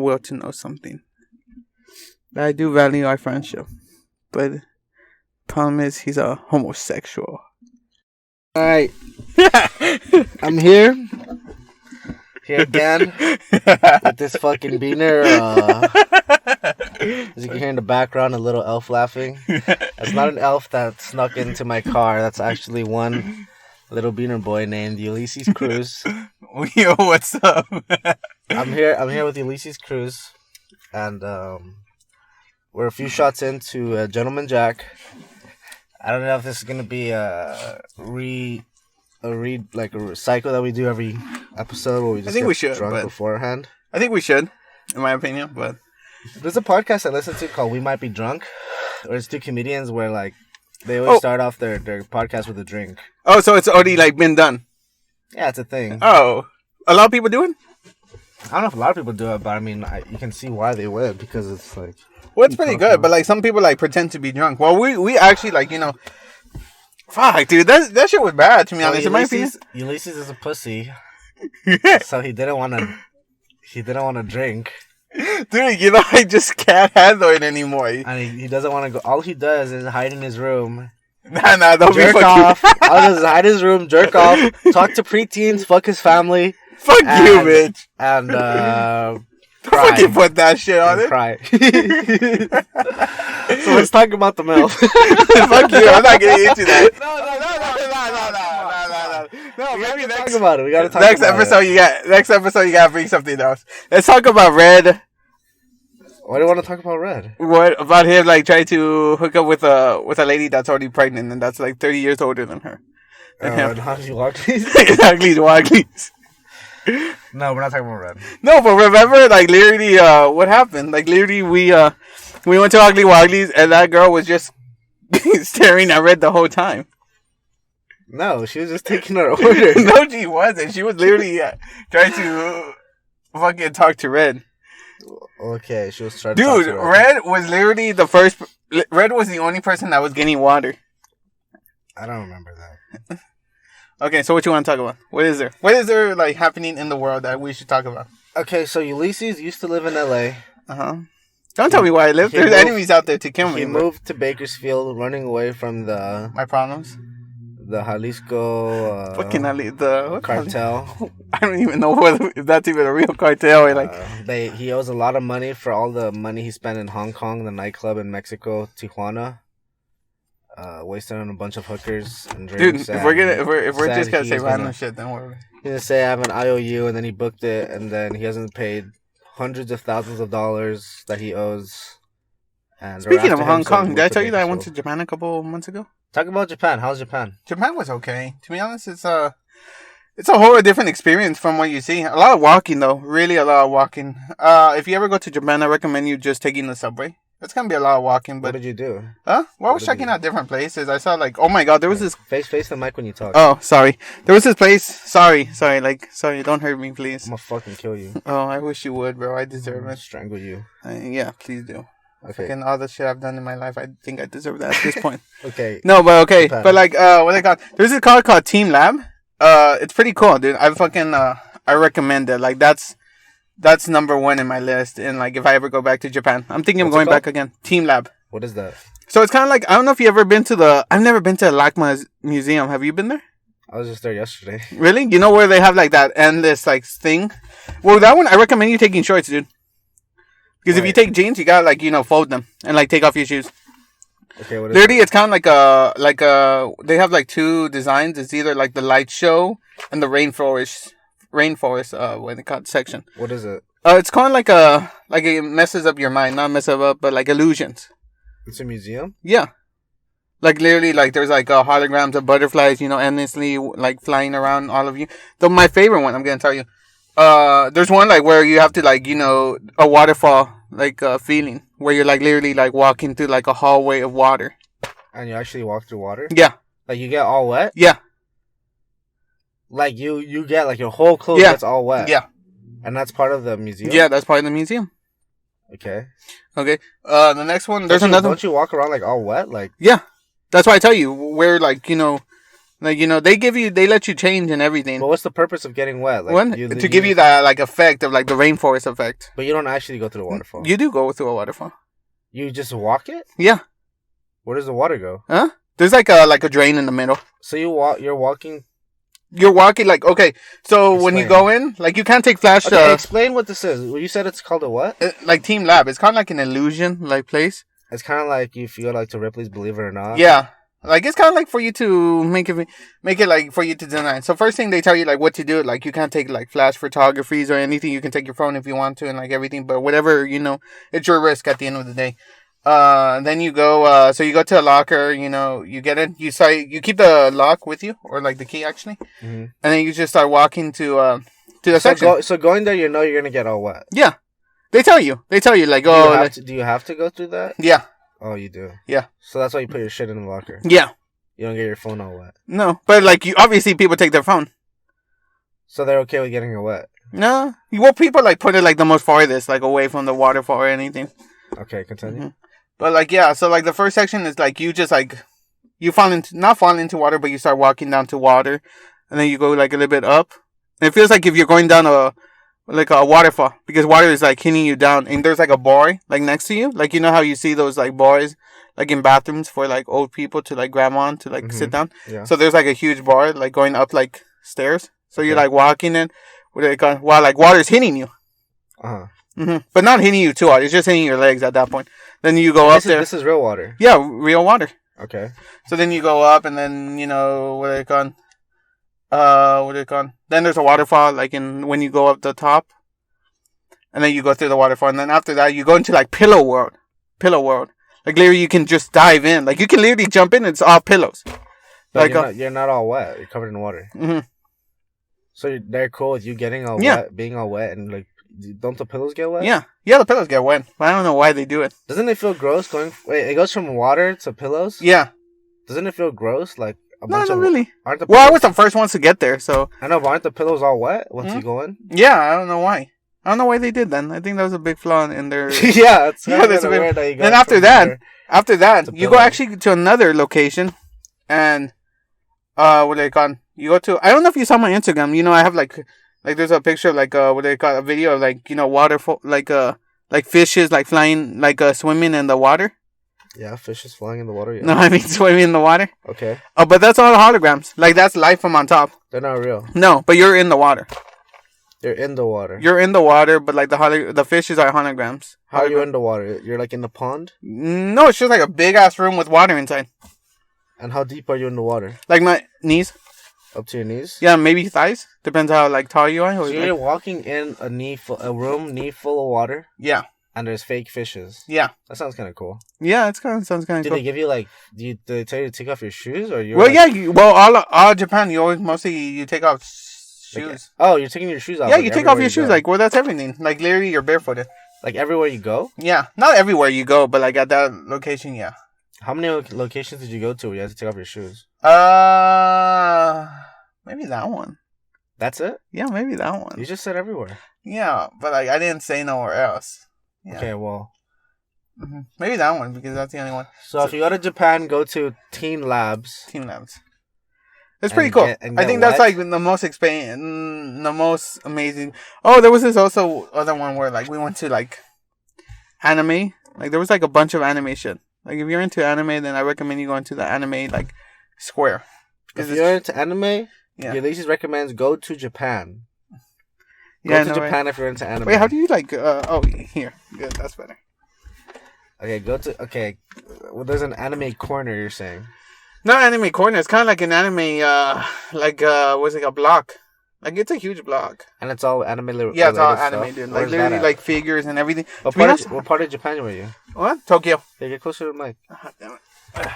will to know something. I do value our friendship, but problem is he's a homosexual. Alright. I'm here again with this fucking beaner. As you can hear in the background, a little elf laughing. It's not an elf that snuck into my car. That's actually one little beaner boy named Ulises Cruz. Yo, what's up? I'm here with Ulises Cruz, and we're a few shots into Gentleman Jack. I don't know if this is gonna be a cycle that we do every episode where we just get drunk beforehand. I think we should, in my opinion. But there's a podcast I listen to called "We Might Be Drunk," where it's two comedians where like they always start off their podcast with a drink. Oh, so it's already like been done. Yeah, it's a thing. Oh, a lot of people do it. I don't know if a lot of people do it, but I mean, you can see why they would because it's like. Well, it's pretty good, but like some people like pretend to be drunk. Well, we actually like fuck, dude, that shit was bad to me. Honest, in my opinion, Ulises is a pussy, so he didn't want to drink. Dude, I just can't handle it anymore. And he doesn't want to go. All he does is hide in his room. Nah, don't jerk off. All he does is hide in his room, jerk off, talk to preteens, fuck his family. Fuck you, bitch. And cry. Fucking put that shit on it. Cry. So let's talk about the Milf. Fuck you. I'm not getting into that. No, maybe next. Talk about it. We gotta talk. Next episode, you gotta bring something else. Let's talk about Red. Why do you want to talk about Red? What about him? Like trying to hook up with a lady that's already pregnant and that's like 30 years older than her. And Ugly Wugglies. Wugglies. No, we're not talking about Red. No, but remember, like literally, what happened? Like literally, we went to Ugly Wugglies and that girl was just staring at Red the whole time. No, she was just taking her order. No, she wasn't. She was literally trying to fucking talk to Red. Okay, she was trying to talk to Red. Dude, Red was literally the first. Red was the only person that was getting water. I don't remember that. Okay, so what you want to talk about? What is there? What is there like happening in the world that we should talk about? Okay, so Ulises used to live in LA. Don't tell me where I live. There's enemies out there to kill me. He moved to Bakersfield, running away from my problems. The Jalisco the cartel. I don't even know if that's even a real cartel. Or like he owes a lot of money for all the money he spent in Hong Kong, the nightclub in Mexico, Tijuana. Wasted on a bunch of hookers and drinks. Dude, if we're just gonna say random shit, then we're gonna say I have an IOU, and then he booked it, and then he hasn't paid hundreds of thousands of dollars that he owes. And speaking of Hong Kong, did I tell you that I went to Japan a couple months ago? Talk about Japan. How's Japan? Japan was okay. To be honest, it's a whole different experience from what you see. A lot of walking though, really a lot of walking. If you ever go to Japan, I recommend you just taking the subway. It's gonna be a lot of walking, but... What did you do? Well, I was checking out different places. I saw, like... Oh, my God, there was this... Face the mic when you talk. Oh, sorry. There was this place... Sorry, don't hurt me, please. I'm gonna fucking kill you. Oh, I wish you would, bro. I deserve it. Strangle you. Yeah, please do. Okay. Fucking all the shit I've done in my life, I think I deserve that at this point. Okay. No, but okay. Japan. But, like, what they call... There's this car called Team Lab. It's pretty cool, dude. I recommend it. Like, that's number one in my list. And like, if I ever go back to Japan, I'm thinking of going back again. Team Lab. What is that? So it's kind of like, I don't know if you ever been to I've never been to the LACMA museum. Have you been there? I was just there yesterday. Really? You know where they have like that endless like thing? Well, that one, I recommend you taking shorts, dude. Because if you take jeans, you gotta like, fold them and like take off your shoes. Okay, what is literally, it's kind of like they have like two designs. It's either like the light show and the rainforest, when they call it section. What is it? It's kind of like it messes up your mind, not mess it up, but like illusions. It's a museum? Yeah. Like literally, like there's like holograms of butterflies, endlessly like flying around all of you. Though my favorite one, I'm gonna tell you. There's one like where you have to like, a waterfall like feeling where you're like literally like walking through like a hallway of water. And you actually walk through water? Yeah. Like you get all wet? Yeah. Like you get like your whole clothes gets all wet. Yeah. And that's part of the museum? Yeah, that's part of the museum. Okay. The next one, there's another. Don't you walk around like all wet? Like yeah. That's why I tell you, wear like, Like, they let you change and everything. But what's the purpose of getting wet? Like, What? To give you that, like, effect of, like, the rainforest effect. But you don't actually go through the waterfall. You do go through a waterfall. You just walk it? Yeah. Where does the water go? Huh? There's, like a drain in the middle. So you're walking... You're walking, like, okay, so when you go in, like, you can't take flash... Okay, explain what this is. You said it's called a what? Like, Team Lab. It's kind of like an illusion, like, place. It's kind of like if you go, like, to Ripley's Believe It or Not. Yeah. Like, it's kind of like for you to make it like for you to deny. So first thing they tell you, like, what to do, like, you can't take, like, flash photographies or anything. You can take your phone if you want to and, like, everything. But whatever, it's your risk at the end of the day. Then you go, so you go to a locker, you get it. You keep the lock with you, or, like, the key, actually. Mm-hmm. And then you just start walking to the section. So going there, you're going to get all wet. Yeah. They tell you, like, do you have to go through that? Yeah. Oh, you do? Yeah. So that's why you put your shit in the locker? Yeah. You don't get your phone all wet? No. But, like, obviously people take their phone. So they're okay with getting it wet? No. Well, people, like, put it, like, the most farthest, like, away from the waterfall or anything. Okay, continue. Mm-hmm. But, like, yeah, so, like, the first section is, like, you just, like, you not fall into water, but you start walking down to water. And then you go, like, a little bit up. And it feels like if you're going down a waterfall, because water is, like, hitting you down, and there's, like, a bar, like, next to you, like, you know how you see those, like, bars, like, in bathrooms for, like, old people to, like, grab on to, like, sit down. Yeah. So there's, like, a huge bar, like, going up, like, stairs. So you're, like, walking in while, like, water's hitting you. Uh-huh. Mm-hmm. But not hitting you too hard. It's just hitting your legs at that point. Then you go up there. This is real water. Yeah, real water. Okay. So then you go up, and then what are they called? Then there's a waterfall, like, when you go up the top. And then you go through the waterfall. And then after that, you go into, like, Pillow World. Like, literally, you can just dive in. Like, you can literally jump in. It's all pillows. But like, you're not all wet. You're covered in water. Mm-hmm. So they're cool with you getting all wet, being all wet, and, like, don't the pillows get wet? Yeah. Yeah, the pillows get wet. But I don't know why they do it. Doesn't it feel gross it goes from water to pillows? Yeah. Doesn't it feel gross? Like, not really. Aren't the pillows... Well, I was the first ones to get there, so... I know, but aren't the pillows all wet once you go in? Yeah, I don't know why. I don't know why they did that. I think that was a big flaw in their... Yeah, it's that's weird that you go. Then after that, you go actually to another location, and what do they call? You go to... I don't know if you saw my Instagram. I have like there's a picture of like what do they call, a video of like waterfall, like fishes like flying, like swimming in the water. Yeah, fishes flying in the water. Yeah. No, I mean swimming in the water. Okay. Oh, but that's all holograms. Like, that's life from on top. They're not real. No, but you're in the water. You're in the water. You're in the water, but like the fishes are holograms. How are you in the water? You're like in the pond? No, it's just like a big ass room with water inside. And how deep are you in the water? Like my knees. Up to your knees? Yeah, maybe thighs. Depends how like tall you are. So you're walking in a room knee full of water? Yeah. And there's fake fishes? Yeah. That sounds kind of cool. Yeah, it sounds kind of cool. Did they give you like? Did they tell you to take off your shoes or you? Well, like... yeah. All Japan, you always you take off shoes. Like, you're taking your shoes off. Yeah, like, you take off your shoes. Like, well, that's everything. Like, literally, you're barefooted. Like everywhere you go? Yeah, not everywhere you go, but like at that location, yeah. How many locations did you go to where you had to take off your shoes? Maybe that one. That's it? Yeah, maybe that one. You just said everywhere. Yeah, but like I didn't say nowhere else. Yeah. Okay, well. Mm-hmm. Maybe that one, because that's the only one. So if you go to Japan, go to Teen Labs. It's pretty cool. I think that's like the most amazing. Oh, there was this also other one where like we went to like anime. Like there was like a bunch of anime shit. Like if you're into anime, then I recommend you going to the anime like square. If you're into anime, Ulises recommends go to Japan. Go to Japan if you're into anime. Wait, how do you like? Oh, here. Good, that's better. Okay, well, there's an anime corner. You're saying? Not anime corner. It's kind of like an anime. What's it, a block? Like it's a huge block. And it's all anime. Yeah, it's all anime, dude. Like literally, like figures and everything. What part of Japan were you? What? Tokyo. Hey, get closer to the mic. Damn it.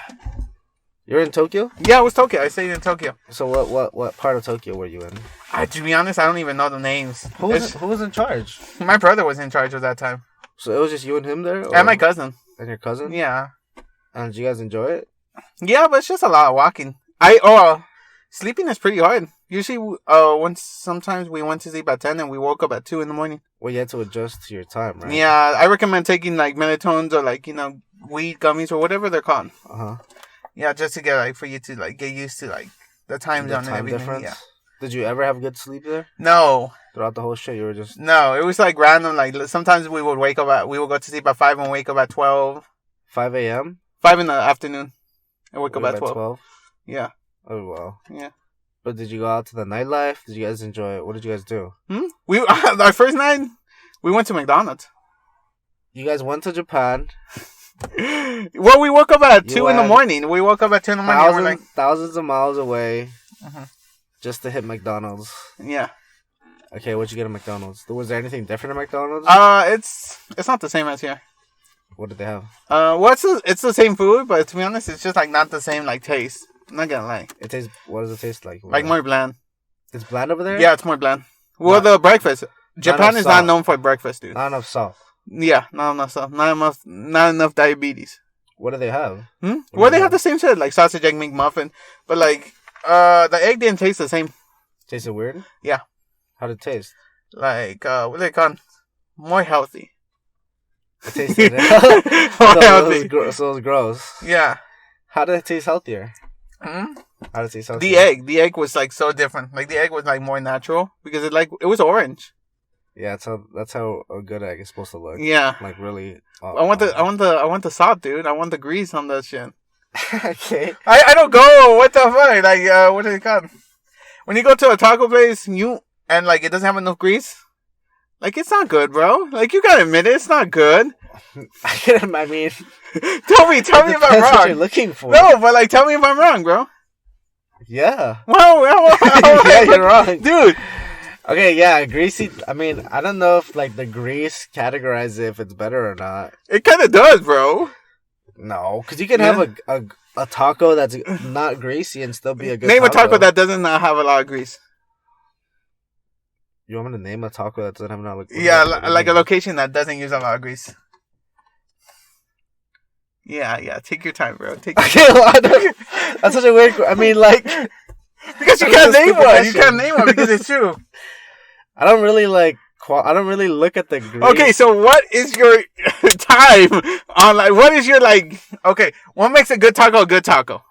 You're in Tokyo? Yeah, it was Tokyo. I stayed in Tokyo. So what part of Tokyo were you in? To be honest, I don't even know the names. Who was in charge? My brother was in charge at that time. So it was just you and him there? Or? And my cousin. And your cousin? Yeah. And did you guys enjoy it? Yeah, but it's just a lot of walking. Sleeping is pretty hard. Usually, sometimes we went to sleep at 10 and we woke up at 2 in the morning. Well, you had to adjust to your time, right? Yeah, I recommend taking like melatonin or like, weed gummies or whatever they're called. Uh-huh. Yeah, just to get like, for you to like get used to like The time zone and time everything. difference. Yeah. Did you ever have good sleep there? No. Throughout the whole shit, you were just... No, it was like random. Like sometimes we would go to sleep at 5 and wake up at 12. 5 a.m.? 5 in the afternoon. And wake up at 12. 12? Yeah. Oh, wow. Yeah. But did you go out to the nightlife? Did you guys enjoy it? What did you guys do? Our first night, we went to McDonald's. You guys went to Japan. Well, we woke up at 2 in the morning. We woke up at 2 in the morning. And we're like, thousands of miles away just to hit McDonald's. Yeah. Okay, what'd you get at McDonald's? Was there anything different at McDonald's? It's not the same as here. What did they have? It's the same food, but to be honest, it's just like not the same like taste. I'm not gonna lie. What does it taste like? Like more bland. It's bland over there? Yeah, it's more bland. Well, the breakfast. Japan is not known for breakfast, dude. Not enough salt. Yeah, not enough salt. Not enough diabetes. What do they have? Well, they have the same shit, like sausage, egg, McMuffin. But like, the egg didn't taste the same. Tasted weird? Yeah. How did it taste? Like, what they call more healthy. It tasted more healthy. So it was gross. Yeah. How did it taste healthier? How did it taste The healthier? egg was like so different. Like the egg was like more natural because it was orange. Yeah, that's how a good egg is supposed to look. Yeah. Like really. I want the salt, dude. I want the grease on that shit. Okay. I don't go. What the fuck? Like, what do they call? When you go to a taco place, and like it doesn't have enough grease. Like it's not good, bro. Like you gotta admit it, it's not good. I mean, tell me if I'm wrong. What you're looking for. No, but like, tell me if I'm wrong, bro. Yeah. Well, yeah, you're wrong, dude. Okay, yeah, greasy. I mean, I don't know if like the grease categorizes if it's better or not. It kind of does, bro. No, because you can have a taco that's not greasy and still be a good. Name a taco that doesn't have a lot of grease. You want me to name a taco that doesn't have a lot of grease? Yeah, like a location that doesn't use a lot of grease. Yeah. Take your time, bro. That's such a weird. I mean, like because you can't name one. You can't name one because it's true. I don't really look at the grease. Okay, so what is your time on like? What is your like? Okay, what makes a good taco a good taco?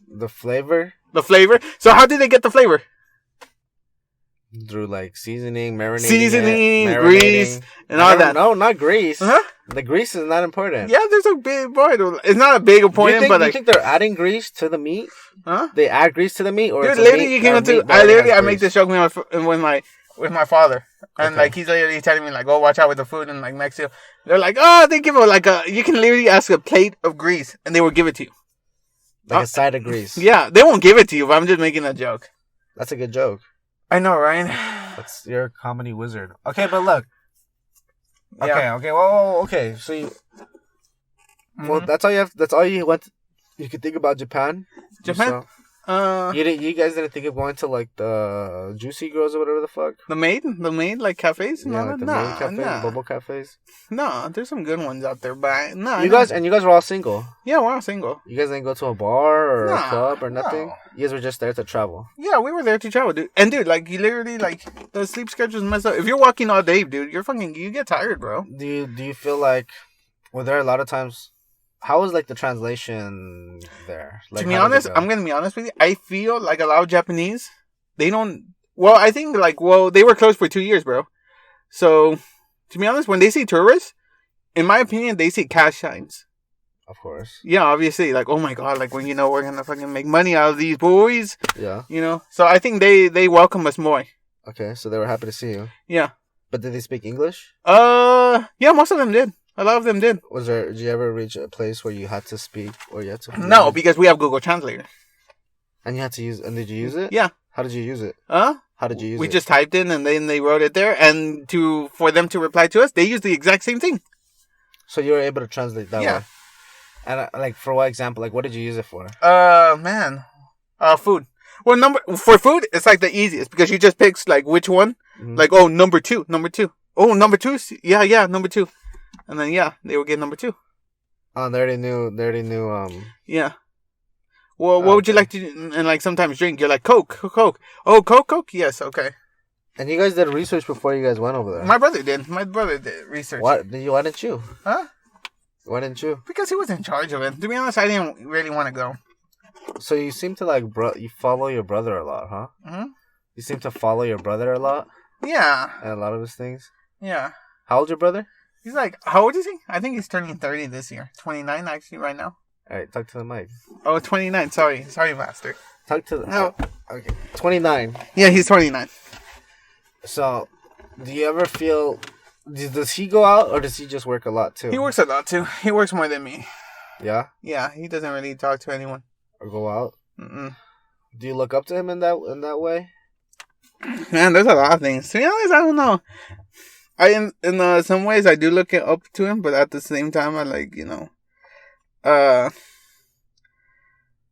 The flavor. The flavor. So how did they get the flavor? Through like seasoning, marinating, grease, and all that. No, not grease. Huh? The grease is not important. Yeah, there's a big point. It's not a big point, but you think they're adding grease to the meat? Huh? They add grease to the meat, or dude, literally, you can go to. I make this joke with my father, and like he's literally telling me like, "Oh, watch out with the food in like Mexico." They're like, "Oh, they give it you can literally ask a plate of grease, and they will give it to you, like a side of grease." Yeah, they won't give it to you, but I'm just making a joke. That's a good joke. I know, right? You're a comedy wizard. Okay, but look. Okay, Yeah. okay, well, okay. So you, well, that's all you have. That's all you went. You could think about Japan. Japan. You guys didn't think of going to like the Juicy Girls or whatever the fuck. The maid, like cafes. Yeah, like the maid cafes, bubble cafes. No, there's some good ones out there, but no. You guys were all single. Yeah, we're all single. You guys didn't go to a bar or a club or nothing. No. You guys were just there to travel. Yeah, we were there to travel, dude. And dude, like you literally like the sleep schedule's messed up. If you're walking all day, dude, you get tired, bro. Do you feel like were there a lot of times? How was like the translation there? Like, to be honest, I'm gonna be honest with you. I feel like a lot of Japanese, they don't. Well, I think they were closed for 2 years, bro. So, to be honest, when they see tourists, in my opinion, they see cash signs. Of course. Yeah, obviously, like, oh my god, like when we're gonna fucking make money out of these boys. Yeah. So I think they welcome us more. Okay, so they were happy to see you. Yeah. But did they speak English? Yeah, most of them did. A lot of them did. Did you ever reach a place where you had to speak or you had to? No, because we have Google Translator. And you had to and did you use it? Yeah. How did you use it? How did you use it? We just typed in and then they wrote it there, and for them to reply to us, they used the exact same thing. So you were able to translate that way? Yeah. And like for what example? Like what did you use it for? Food. Well, for food, it's like the easiest because you just pick like which one. Mm-hmm. Like, oh, number two. Oh, number two. Yeah, number two. And then they would get number two. Oh, they already knew. Yeah. Well, what would you like to do? And like sometimes drink? You're like Coke. Oh, Coke. Yes, okay. And you guys did research before you guys went over there. My brother did research. Why didn't you? Huh? Why didn't you? Because he was in charge of it. To be honest, I didn't really want to go. So you seem to like you follow your brother a lot, huh? Hmm? You seem to follow your brother a lot. Yeah. And a lot of his things. Yeah. How old's your brother? He's like, how old is he? I think he's turning 30 this year. 29 actually right now. All right, talk to the mic. Oh, 29. Sorry, master. Talk to the. No. Okay. 29. Yeah, he's 29. So, do you ever feel? Does he go out or does he just work a lot too? He works a lot too. He works more than me. Yeah. Yeah, he doesn't really talk to anyone Or go out. Mm-mm. Do you look up to him in that way? Man, there's a lot of things. To be honest, I don't know. In some ways I do look up to him, but at the same time I like,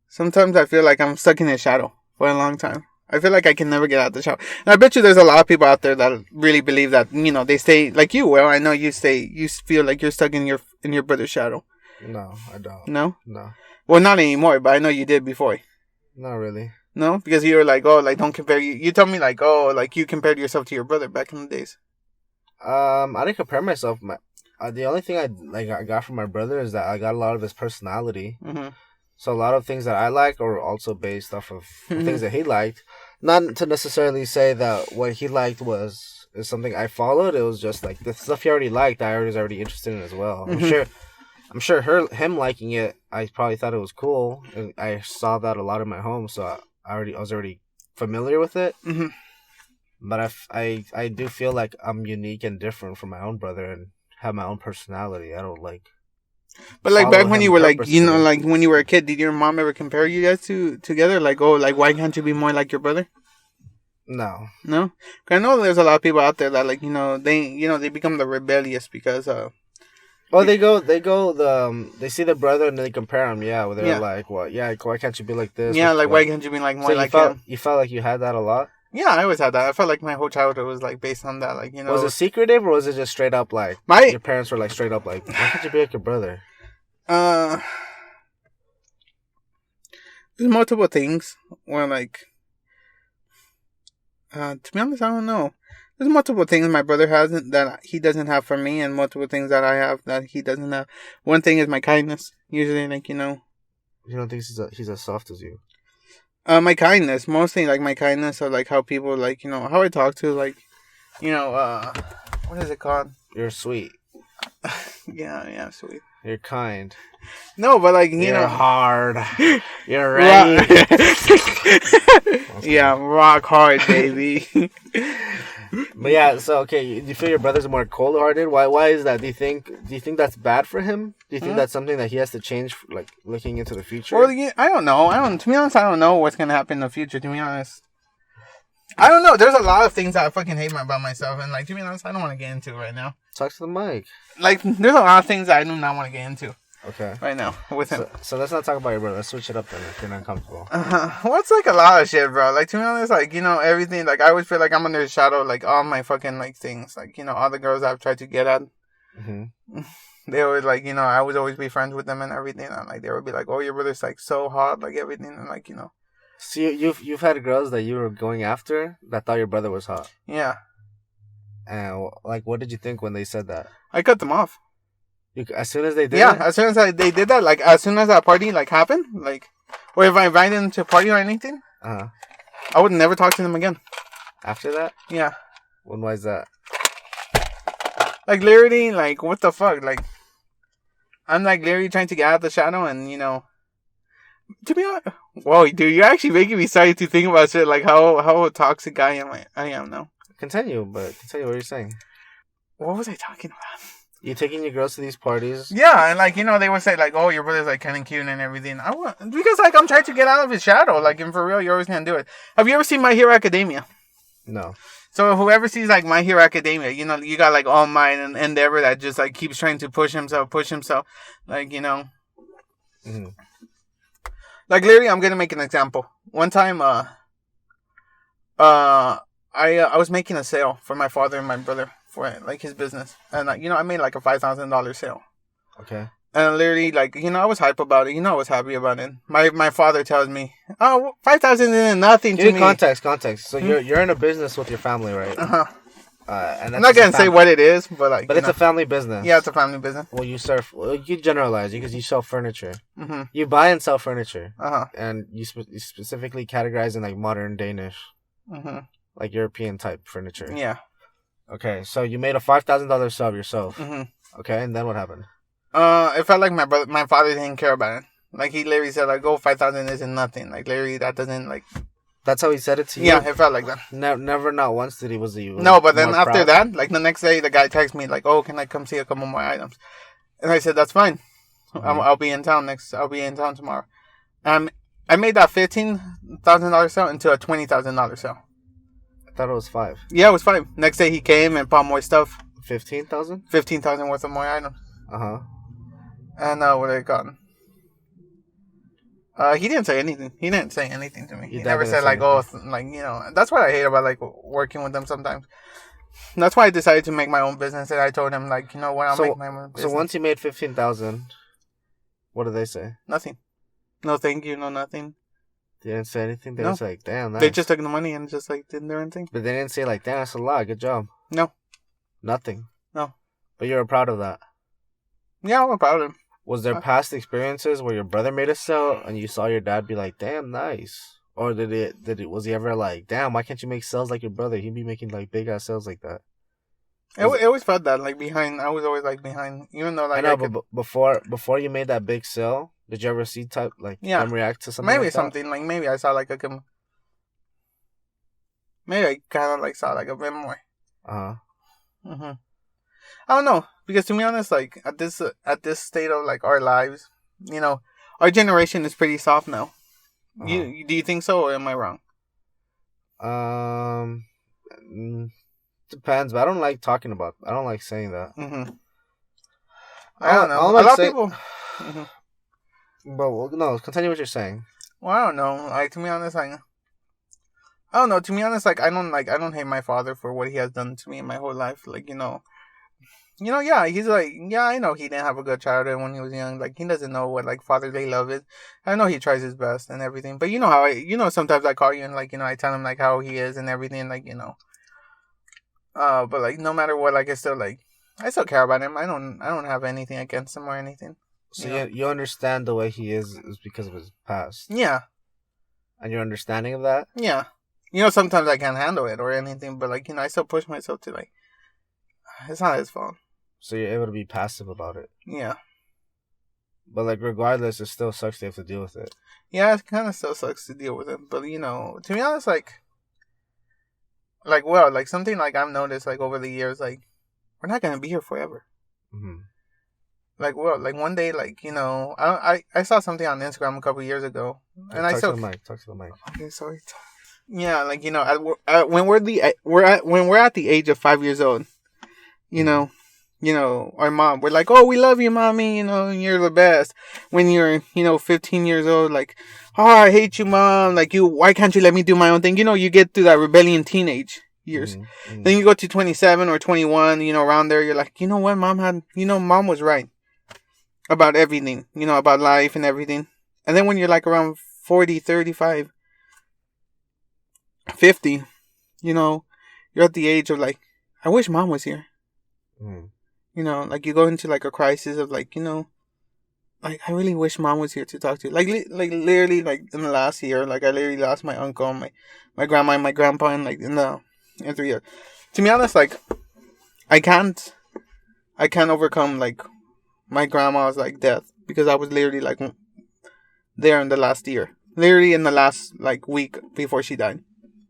sometimes I feel like I'm stuck in his shadow for a long time. I feel like I can never get out of the shadow. And I bet you there's a lot of people out there that really believe that, they stay like you. Well, I know you feel like you're stuck in your brother's shadow. No, I don't. No? No. Well, not anymore, but I know you did before. Not really. No? Because you were like, oh, like, don't compare you. You told me, like, oh, like, you compared yourself to your brother back in the days. I didn't compare myself. The only thing I got from my brother is that I got a lot of his personality. Mm-hmm. So a lot of things that I like are also based off of things that he liked. Not to necessarily say that what he liked is something I followed. It was just like the stuff he already liked, I was already interested in as well. Mm-hmm. I'm sure him liking it, I probably thought it was cool. And I saw that a lot in my home, so I was already familiar with it. Mm-hmm. But I do feel like I'm unique and different from my own brother and have my own personality. I don't like. But like back when you were like, purposely. like when you were a kid, did your mom ever compare you guys together? Like, oh, like why can't you be more like your brother? No. No? 'Cause I know there's a lot of people out there that like, they become the rebellious because Oh, they see the brother and they compare him. Yeah, where they're like, well, yeah, why can't you be like this? Yeah, like why can't you be like more like him? You felt like you had that a lot? Yeah, I always had that. I felt like my whole childhood was like based on that. Like, Was it secretive or was it just straight up like your parents were like straight up like, why can't you be like your brother? There's multiple things where like, to be honest, I don't know. There's multiple things my brother has that he doesn't have for me, and multiple things that I have that he doesn't have. One thing is my kindness. Usually, like, You don't think he's as soft as you? My kindness, mostly like my kindness of like how people like, how I talk to like, what is it called? You're sweet. Yeah, sweet. You're kind. No, but like, You're hard. You're ready. Yeah, rock hard, baby. But yeah, so okay, do you feel your brother's more cold-hearted? Why is that? Do you think that's bad for him? Do you think that's something that he has to change, like looking into the future? Well, yeah, I don't know. To be honest, I don't know what's gonna happen in the future. To be honest, I don't know. There's a lot of things that I fucking hate about myself, and like, to be honest, I don't want to get into right now. Talk to the mic. Like, there's a lot of things that I do not want to get into. Okay. Right now with him. So let's not talk about your brother. Let's switch it up then if you're not comfortable. Well, it's like a lot of shit, bro. Like, to be honest, like, everything. Like, I always feel like I'm under his shadow. Like, all my fucking like things. Like, all the girls I've tried to get at. Mm-hmm. They always like, I would always be friends with them and everything. And like, they would be like, "Oh, your brother's like so hot," like everything, and like, So you've had girls that you were going after that thought your brother was hot. Yeah. And like, what did you think when they said that? I cut them off. As soon as they did Yeah, it? as soon as they did that, like, as soon as that party, like, happened, like, or if I invited them to a party or anything, I would never talk to them again. After that? Yeah. Why is that? Like, literally, like, what the fuck? Like, I'm, like, literally trying to get out of the shadow and, to be honest, whoa, dude, you're actually making me starting to think about shit, like, how a toxic guy I am now. Continue what you're saying. What was I talking about? You taking your girls to these parties? Yeah, and like, they would say like, "Oh, your brother's like kind of cute and everything." Because like I'm trying to get out of his shadow. Like, and for real, you always can't do it. Have you ever seen My Hero Academia? No. So whoever sees like My Hero Academia, you got like All Might and Endeavor that just like keeps trying to push himself, like Mm-hmm. Like literally, I'm gonna make an example. One time, I was making a sale for my father and my brother for like his business, and I made like a $5,000 sale. Okay. And literally, like, I was hype about it. I was happy about it. My father tells me, "Oh, 5,000 isn't nothing to me." Context. So you're in a business with your family, right? And I'm not gonna say what it is, but like, but it's a family business. Yeah, it's a family business. Well, you generalize because you sell furniture. Mm-hmm. You buy and sell furniture. Uh-huh. And you specifically categorize in like modern Danish, like European type furniture. Yeah. Okay, so you made a $5,000 sub yourself. Mm-hmm. Okay, and then what happened? It felt like my father didn't care about it. Like he literally said, like, "Oh, 5,000 isn't nothing." Like literally, that doesn't like. That's how he said it to you. Yeah, it felt like that. Never, not once did he No, but then after that, like the next day, the guy texted me like, "Oh, can I come see a couple more items?" And I said, "That's fine. I'll be in town I'll be in town tomorrow." I made that $15,000 sale into a $20,000 sale. I thought it was 5. Yeah, it was 5. Next day he came and bought more stuff. 15,000. 15,000 worth of more items. And what I got. He didn't say anything. He didn't say anything to me. He never said like, anything. "Oh, like, you know." That's what I hate about like working with them sometimes. That's why I decided to make my own business. And I told him like, you know what, I'll make my own business. So once you made 15,000, what did they say? Nothing. No, thank you. No, nothing. They didn't say anything. They was like, "Damn, nice." They just took the money and just like did their own thing. But they didn't say like, "Damn, that's a lot. Good job." No. Nothing. No. But you were proud of that. Yeah, I'm proud of him. Was there past experiences where your brother made a sale and you saw your dad be like, "Damn, nice"? Or was he ever like, "Damn, why can't you make sales like your brother? He'd be making like big ass sales like that." It always felt that like behind. I was always like behind, even though like I know, but before you made that big sale, did you ever see them react to something? Maybe like something that? like maybe I saw like maybe I kind of like saw like a bit more. I don't know, because to be honest, like at this state of like our lives, you know, our generation is pretty soft now. Do you think so, or am I wrong? Depends, but I don't like talking about. I don't like saying that. I don't know. A lot of people. But no, continue what you're saying. Well, I don't know. Like, to be honest, like, I don't know. To be honest, like, I don't hate my father for what he has done to me in my whole life. Like, yeah, he's like, yeah, I know he didn't have a good childhood when he was young. Like, he doesn't know what, like, fatherly love is. I know he tries his best and everything. But you know how sometimes I call you and, like, I tell him, like, how he is and everything, like, but, like, no matter what, like, I still care about him. I don't have anything against him or anything. So you understand the way he is because of his past. Yeah. And your understanding of that? Yeah. Sometimes I can't handle it or anything, but, like, I still push myself to, like, it's not his fault. So you're able to be passive about it. Yeah. But, like, regardless, it still sucks to have to deal with it. Yeah, it kind of still sucks to deal with it. But, to be honest, like, something, like, I've noticed, like, over the years, like, we're not going to be here forever. Like, well, like, one day, like, I saw something on Instagram a couple years ago. And Talk to the mic. Okay, sorry. Yeah, like, when we're at the age of 5 years old, our mom, we're like, "Oh, we love you, mommy, you're the best." When you're, 15 years old, like, "Oh, I hate you, mom. Like, why can't you let me do my own thing?" You get through that rebellion teenage years. Then you go to 27 or 21, around there, you're like, what, mom was right about everything, about life and everything. And then when you're like around 40, 35, 50, you're at the age of like, I wish mom was here. Like you go into like a crisis of like, like I really wish mom was here to talk to. Like literally, like in the last year, like I literally lost my uncle, my grandma, and my grandpa, and like in 3 years. To be honest, like I can't overcome like my grandma's like death because I was literally like there in the last year, literally in the last like week before she died,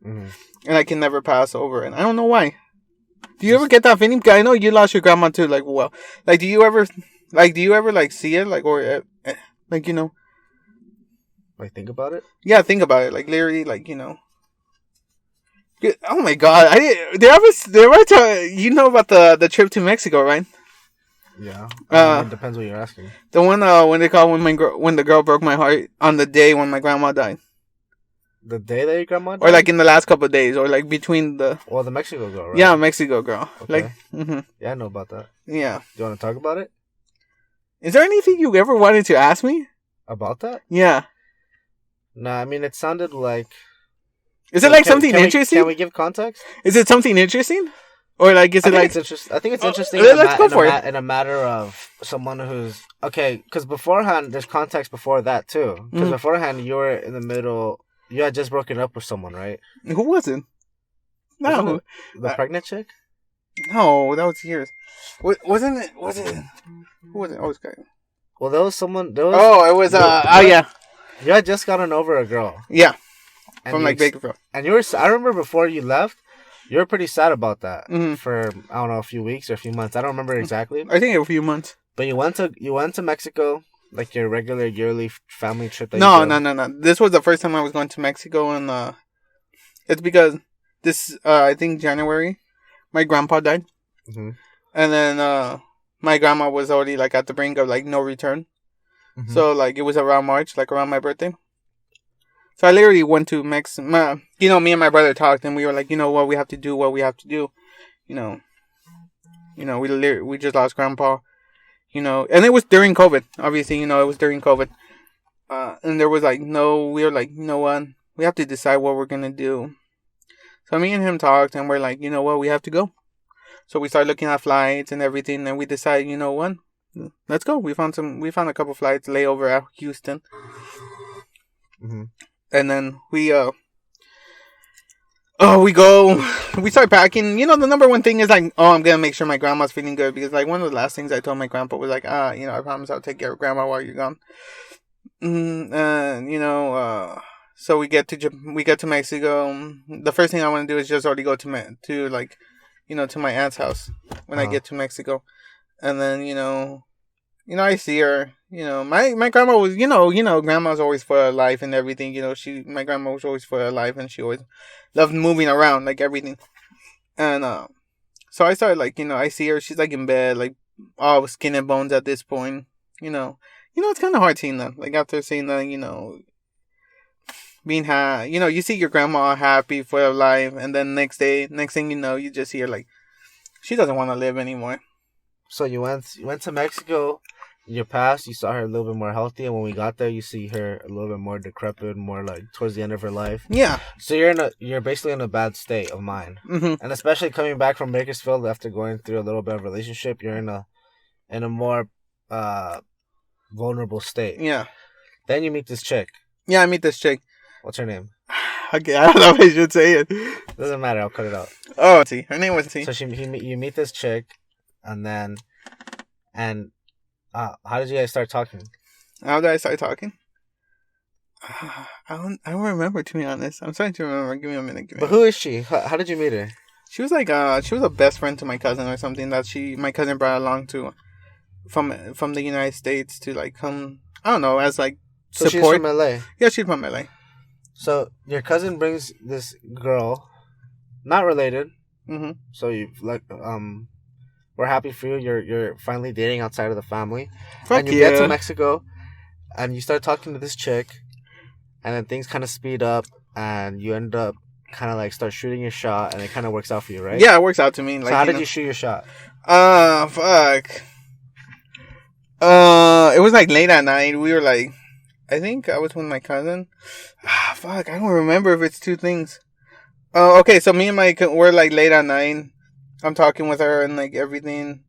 and I can never pass over it. I don't know why. Do you ever get that feeling? I know you lost your grandma too. Like, well, like, do you ever like see it, like, or like, like think about it? Yeah, think about it. Like, literally, like, Oh my God! Did I ever tell you about the trip to Mexico, right? Yeah. It depends what you're asking. The one when the girl broke my heart on the day when my grandma died. The day that your grandma died? Or like in the last couple of days, or like between the. Well, the Mexico girl, right? Yeah, Mexico girl. Okay. Like. Yeah, I know about that. Yeah. Do you want to talk about it? Is there anything you ever wanted to ask me about that? Yeah. Nah, I mean it sounded like. Is it like something interesting? Can we give context? Is it something interesting? Or like, is it like? I think it's interesting. Let's go for it. In a matter of someone who's okay, because beforehand, there's context before that too. Because beforehand, you were in the middle. You had just broken up with someone, right? Who wasn't? No, the pregnant chick. No, that was years. Wasn't it? Was it? Who was it? Oh, okay. Well, there was someone. There was. Oh, it was. Yeah. You had just gotten over a girl. Yeah. From like Bakerfield. And you were. I remember before you left, you were pretty sad about that for I don't know, a few weeks or a few months. I don't remember exactly. I think a few months. But you went to Mexico, like your regular yearly family trip. No. This was the first time I was going to Mexico, and it's because this I think January, my grandpa died, and then my grandma was already like at the brink of like no return. So like it was around March, like around my birthday. So I literally went to Mexico. You know, me and my brother talked, and we were like, you know what, we have to do what we have to do. You know, we just lost grandpa. You know, and it was during COVID. Obviously, you know, it was during COVID. And there was like we were like, you know what, we have to decide what we're gonna do. So me and him talked, and we're like, you know what, we have to go. So we started looking at flights and everything, and we decided, you know what, let's go. We found a couple flights layover at Houston. And then we go. We start packing. You know, the number one thing is like, I'm gonna make sure my grandma's feeling good, because like one of the last things I told my grandpa was like, you know, I promise I'll take care of grandma while you're gone. And you know, so we get to Mexico. The first thing I want to do is just already go to like, you know, to my aunt's house when I get to Mexico, and then you know, I see her. You know, my grandma was, you know, grandma's always for her life and everything. You know, my grandma was always for her life, and she always loved moving around, like everything. And so I started like, you know, I see her. She's like in bed, like all skin and bones at this point. You know, it's kind of hard seeing that. Like after seeing that, you know, being happy. You know, you see your grandma happy for her life, and then next thing you know, you just see her like she doesn't want to live anymore. So you went to Mexico. In your past, you saw her a little bit more healthy, and when we got there, you see her a little bit more decrepit, more like towards the end of her life. Yeah. So you're basically in a bad state of mind, and especially coming back from Bakersfield after going through a little bit of relationship, you're in a more vulnerable state. Yeah. Then you meet this chick. Yeah, I meet this chick. What's her name? Okay, I don't know if I should say it. Doesn't matter. I'll cut it out. Oh, T. Her name was T. So you meet this chick, and how did you guys start talking? How did I start talking? I don't remember, to be honest. I'm starting to remember. Give me a minute. But who is she? How did you meet her? She was like she was a best friend to my cousin or something that my cousin brought along to from the United States to like come. I don't know, as like support. So she's from LA. Yeah, she's from LA. So your cousin brings this girl, not related. So you like we're happy for you. You're finally dating outside of the family. And you get to Mexico, and you start talking to this chick, and then things kind of speed up, and you end up kind of like start shooting your shot, and it kind of works out for you, right? Yeah, it works out to me. Like, so how did you shoot your shot? Fuck. It was like late at night. We were like, I think I was with my cousin. Fuck, I don't remember if it's two things. Okay, so me and we're like late at night. I'm talking with her and like everything.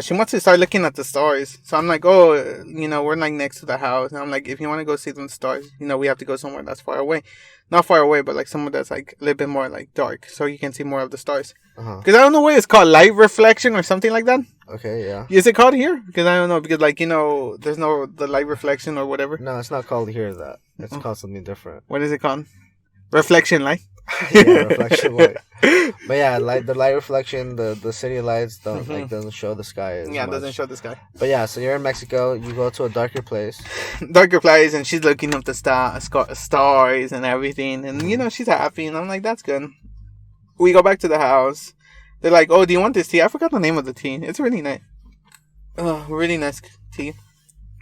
She wants to start looking at the stars. So I'm like, oh, you know, we're like next to the house. And I'm like, if you want to go see some stars, you know, we have to go somewhere that's far away. Not far away, but like somewhere that's like a little bit more like dark, so you can see more of the stars. Because I don't know what it's called, light reflection or something like that. Okay, yeah. Is it called here? Because I don't know. Because like, you know, there's no the light reflection or whatever. No, it's not called here. That it's called something different. What is it called? Reflection light. Yeah, reflection light. But yeah, like the light reflection, the city lights doesn't show the sky. It doesn't show the sky. But yeah, so you're in Mexico. You go to a darker place. And she's looking up the stars and everything, and you know she's happy, and I'm like, that's good. We go back to the house. They're like, oh, do you want this tea? I forgot the name of the tea. It's really nice. Oh, really nice tea.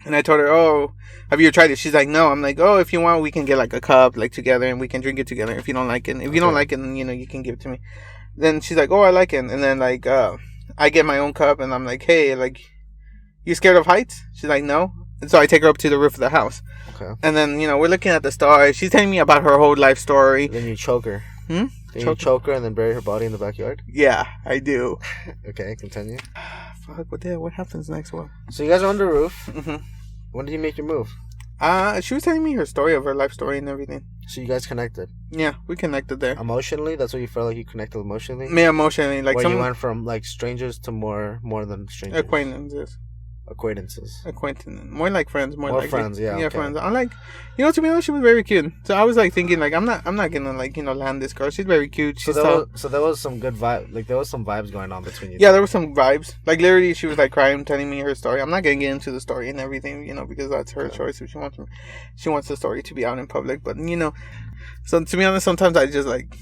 And I told her, oh, have you tried it? She's like, no. I'm like, oh, if you want, we can get like a cup like together and we can drink it together. If you don't like it, you don't like it, then you know you can give it to me. Then she's like, oh, I like it. And then like I get my own cup and I'm like, hey, like, you scared of heights? She's like, no. And so I take her up to the roof of the house. Okay. And then, you know, we're looking at the stars. She's telling me about her whole life story. Then you choke her. Did you choke her and then bury her body in the backyard? Yeah, I do. Okay, continue. Fuck, what happens next? What? So you guys are on the roof. Mm-hmm. When did you make your move? She was telling me her story of her life story and everything. So you guys connected? Yeah, we connected there. Emotionally? That's what you felt like you connected emotionally? Me emotionally. Like you went from like strangers to more than strangers? Acquaintances. More like friends. More like friends, yeah. Yeah, okay. friends. I'm like, to be honest, she was very cute. So I was like thinking, like, I'm not gonna like, land this girl. She's very cute. So there was some good vibe. Like there was some vibes going on between you. Yeah, there was some vibes. Like literally, she was like crying, telling me her story. I'm not gonna get into the story and everything, because that's her choice. If she wants the story to be out in public. But so to be honest, sometimes I just like,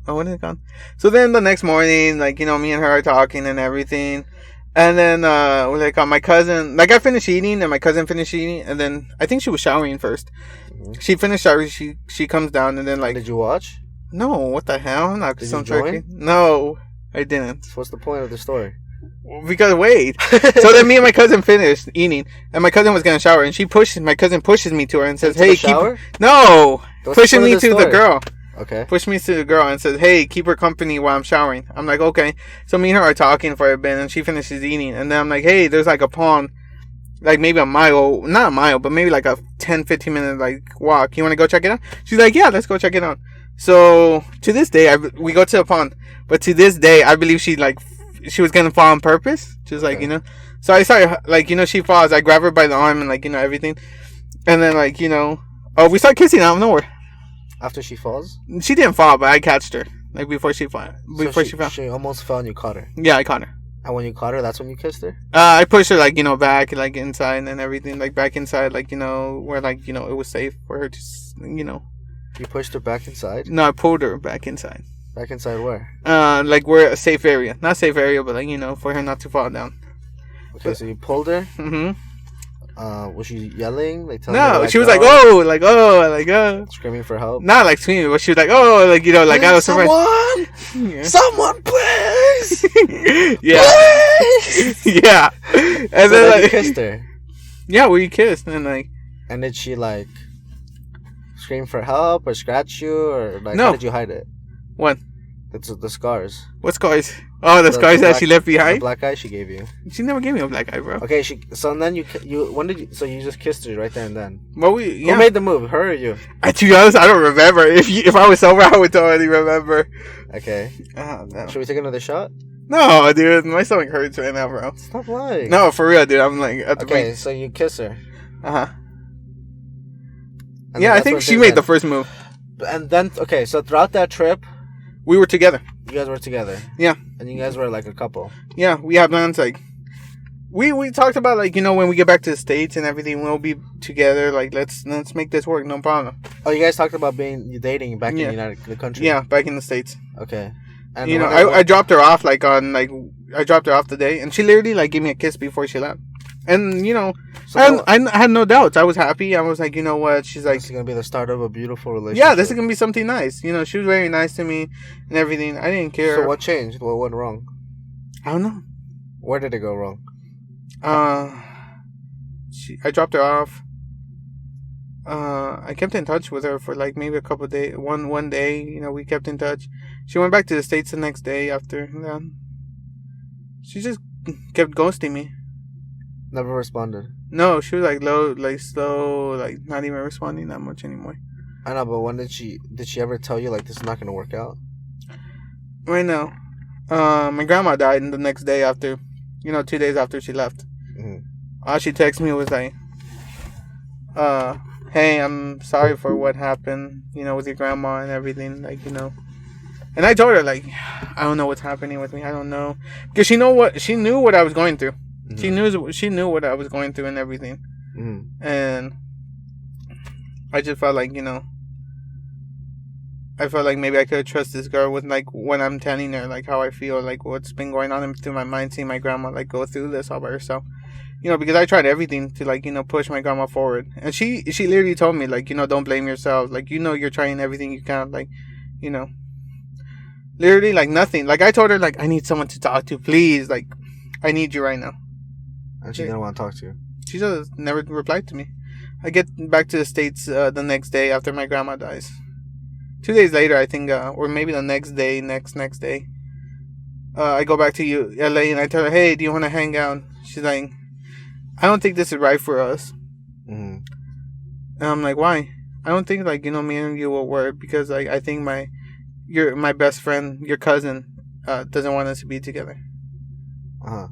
oh, when is it gone? So then the next morning, like me and her are talking and everything. And then, my cousin, like, I finished eating, and my cousin finished eating, and then, I think she was showering first. Mm-hmm. She finished showering, she comes down, and then, like... Did you watch? No, what the hell? I'm not Did you join? No, I didn't. So what's the point of the story? Because, wait. So then me and my cousin finished eating, and my cousin was gonna shower, and my cousin pushes me to her and says, hey, No! Pushing me to the girl. Okay. Pushed me to the girl and says, hey, keep her company while I'm showering. I'm like, okay. So me and her are talking for a bit, and she finishes eating. And then I'm like, hey, there's like a pond, like maybe a mile, not a mile, but maybe like a 10, 15 minute like walk. You want to go check it out? She's like, yeah, let's go check it out. So to this day, we go to the pond. But to this day, I believe she was going to fall on purpose. She was like, So I started, like, she falls. I grab her by the arm and, like, everything. And then, like, we start kissing out of nowhere. After she falls? She didn't fall, but I catched her. Like, before she fell. She fell. She almost fell and you caught her? Yeah, I caught her. And when you caught her, that's when you kissed her? I pushed her, like, back, like, inside and everything. Like, back inside, like, where, like, it was safe for her to, You pushed her back inside? No, I pulled her back inside. Back inside where? Like, we're a safe area. Not safe area, but, like, for her not to fall down. Okay, so you pulled her? Mm-hmm. Was she yelling? Like, no, she was like, oh. Screaming for help? Not like screaming, but she was like, oh, like, like, I was someone! Yeah. Someone, please! Yeah. Please! Yeah. And then, like, you kissed her? Yeah, we kissed, and, like... And did she, like, scream for help, or scratch you, or, like, no. How did you hide it? What? The scars. What scars? Oh, the scars that she left behind? The black eye she gave you. She never gave me a black eye, bro. Okay, so then so you just kissed her right there and then? Well, Who made the move, her or you? To be honest, I don't remember. If I was sober, I would totally remember. Okay. No. Should we take another shot? No, dude, my stomach hurts right now, bro. Stop lying. No, for real, dude. I'm like, okay, so you kiss her. Uh-huh. Yeah, I think she made the first move. And then, okay, so throughout that trip, we were together. You guys were together. Yeah. And you guys were like a couple. Yeah, we have plans, like, we talked about, like, when we get back to the States and everything, we'll be together. Like, let's make this work, no problem. Oh, you guys talked about dating back in the country. Yeah, back in the States. Okay. And I dropped her off, like, I dropped her off today, and she literally, like, gave me a kiss before she left. And, I had no doubts. I was happy. I was like, you know what? She's like... This is going to be the start of a beautiful relationship. Yeah, this is going to be something nice. She was very nice to me and everything. I didn't care. So what changed? What went wrong? I don't know. Where did it go wrong? I dropped her off. I kept in touch with her for, like, maybe a couple of days. One day, we kept in touch. She went back to the States the next day after that. She just kept ghosting me. Never responded. No, she was like slow, like not even responding that much anymore. I know, but when did she ever tell you like this is not gonna work out? Right now, my grandma died the next day after, 2 days after she left. Mm-hmm. All she texted me was like, hey, I'm sorry for what happened, with your grandma and everything, like, And I told her, like, I don't know what's happening with me. I don't know, because she knew what I was going through. Mm-hmm. She knew what I was going through and everything. Mm-hmm. And I just felt like, I felt like maybe I could trust this girl with, like, when I'm telling her, like, how I feel, like, what's been going on through my mind, seeing my grandma, like, go through this all by herself. Because I tried everything to, like, push my grandma forward. And she literally told me, like, don't blame yourself. Like, you're trying everything you can, like, literally, like, nothing. Like, I told her, like, I need someone to talk to, please. Like, I need you right now. And she didn't want to talk to you? She just never replied to me. I get back to the States the next day after my grandma dies. 2 days later, I think, or maybe the next day, next day, I go back to LA and I tell her, hey, do you want to hang out? She's like, I don't think this is right for us. Mm-hmm. And I'm like, why? I don't think, like, me and you will work because, like, I think my best friend, your cousin, doesn't want us to be together. Uh-huh.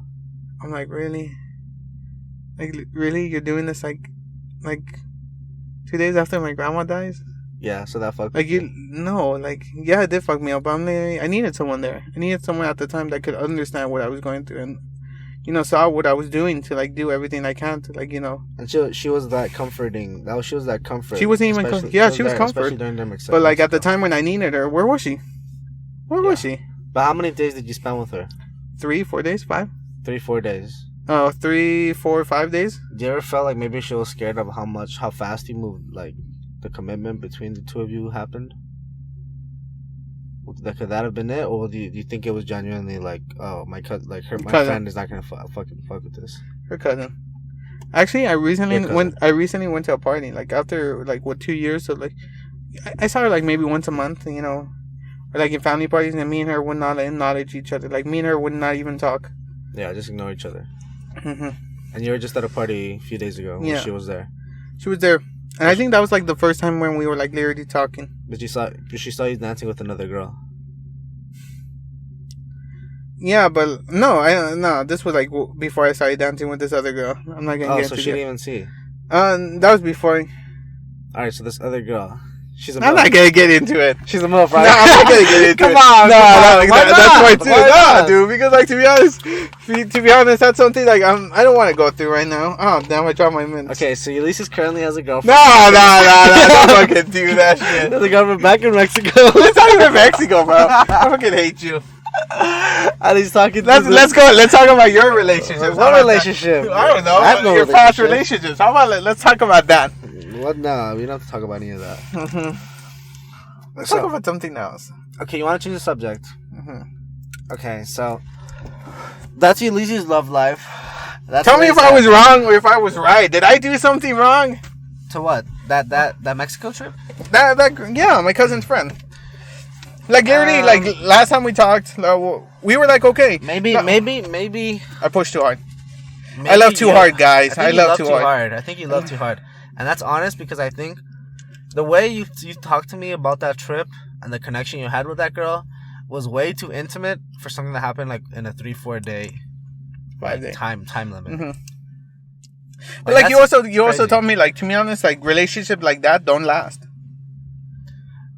I'm like, really? Like, really? You're doing this, like 2 days after my grandma dies? Yeah, so that fucked like you. No, like, yeah, it did fuck me up. But I needed someone there. I needed someone at the time that could understand what I was going through and, saw what I was doing to, like, do everything I can to, like, And she was that comforting. She was that comfort. She wasn't even. She was comfort. But, like, at the time when I needed her, where was she? Where was she? But how many days did you spend with her? 3, 4 days, 5. 3-4 days. Oh, 3, 4, 5 days. Do you ever felt like maybe she was scared of how fast you moved, like the commitment between the two of you happened? Could that have been it, or do you think it was genuinely like, oh, my cousin, like my friend is not gonna fucking fuck with this? Her cousin. Actually, I recently went to a party, like, after, like, 2 years. So, like, I saw her, like, maybe once a month, or, like, in family parties, and me and her would not acknowledge each other. Like, me and her would not even talk. Yeah, just ignore each other. Mm-hmm. And you were just at a party a few days ago when she was there. She was there, and I think that was, like, the first time when we were, like, literally talking. But she saw you dancing with another girl. Yeah, but no. This was, like, before I started dancing with this other girl. I'm not gonna get into it. Oh, so she didn't even see. That was before. All right, so this other girl. She's a I'm not gonna get into it. She's a Milf, right? No, I'm not gonna get into it. Come on. That's my too. No, dude, because, like, to be honest, that's something, like, I don't want to go through right now. Oh, damn, I dropped my mints. Okay, so Ulises currently has a girlfriend. No, don't fucking do that shit. There's a girlfriend back in Mexico. It's not even Mexico, bro. I fucking hate you. And he's talking. Let's go. Let's talk about your relationship. What relationship? I don't know. I have no your past relationships. How about let's talk about that? What? No, we don't have to talk about any of that. Mm-hmm. Let's talk about something else. Okay, you want to change the subject? Mm-hmm. Okay, so that's Ulises' love life. Tell me if I was wrong or if I was right. Did I do something wrong? To what? That Mexico trip? Yeah, my cousin's friend. Like, literally, like, last time we talked, we were like, okay. Maybe. I pushed too hard. I love too hard, guys. I love too hard. I think you love too hard. And that's honest, because I think the way you talked to me about that trip and the connection you had with that girl was way too intimate for something that happened, like, in a 3-4 day 5 day time limit. Mm-hmm. But, like, you also told me, like, to be honest, like, relationships like that don't last.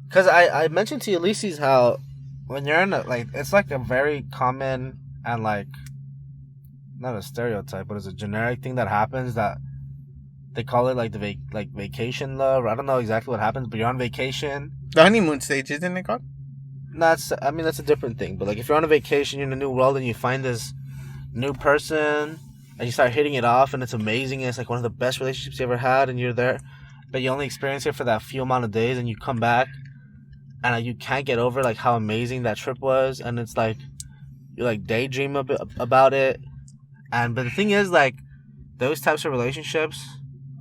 Because I mentioned to Ulises how when you're in it's like a very common and, like, not a stereotype, but it's a generic thing that happens, that they call it, like, the vacation love. I don't know exactly what happens, but you're on vacation. The honeymoon stage, isn't it called? That's a different thing. But, like, if you're on a vacation, you're in a new world, and you find this new person, and you start hitting it off, and it's amazing, and it's, like, one of the best relationships you ever had, and you're there, but you only experience it for that few amount of days, and you come back, and you can't get over, like, how amazing that trip was, and it's like you, like, daydream a bit about it, but the thing is, like, those types of relationships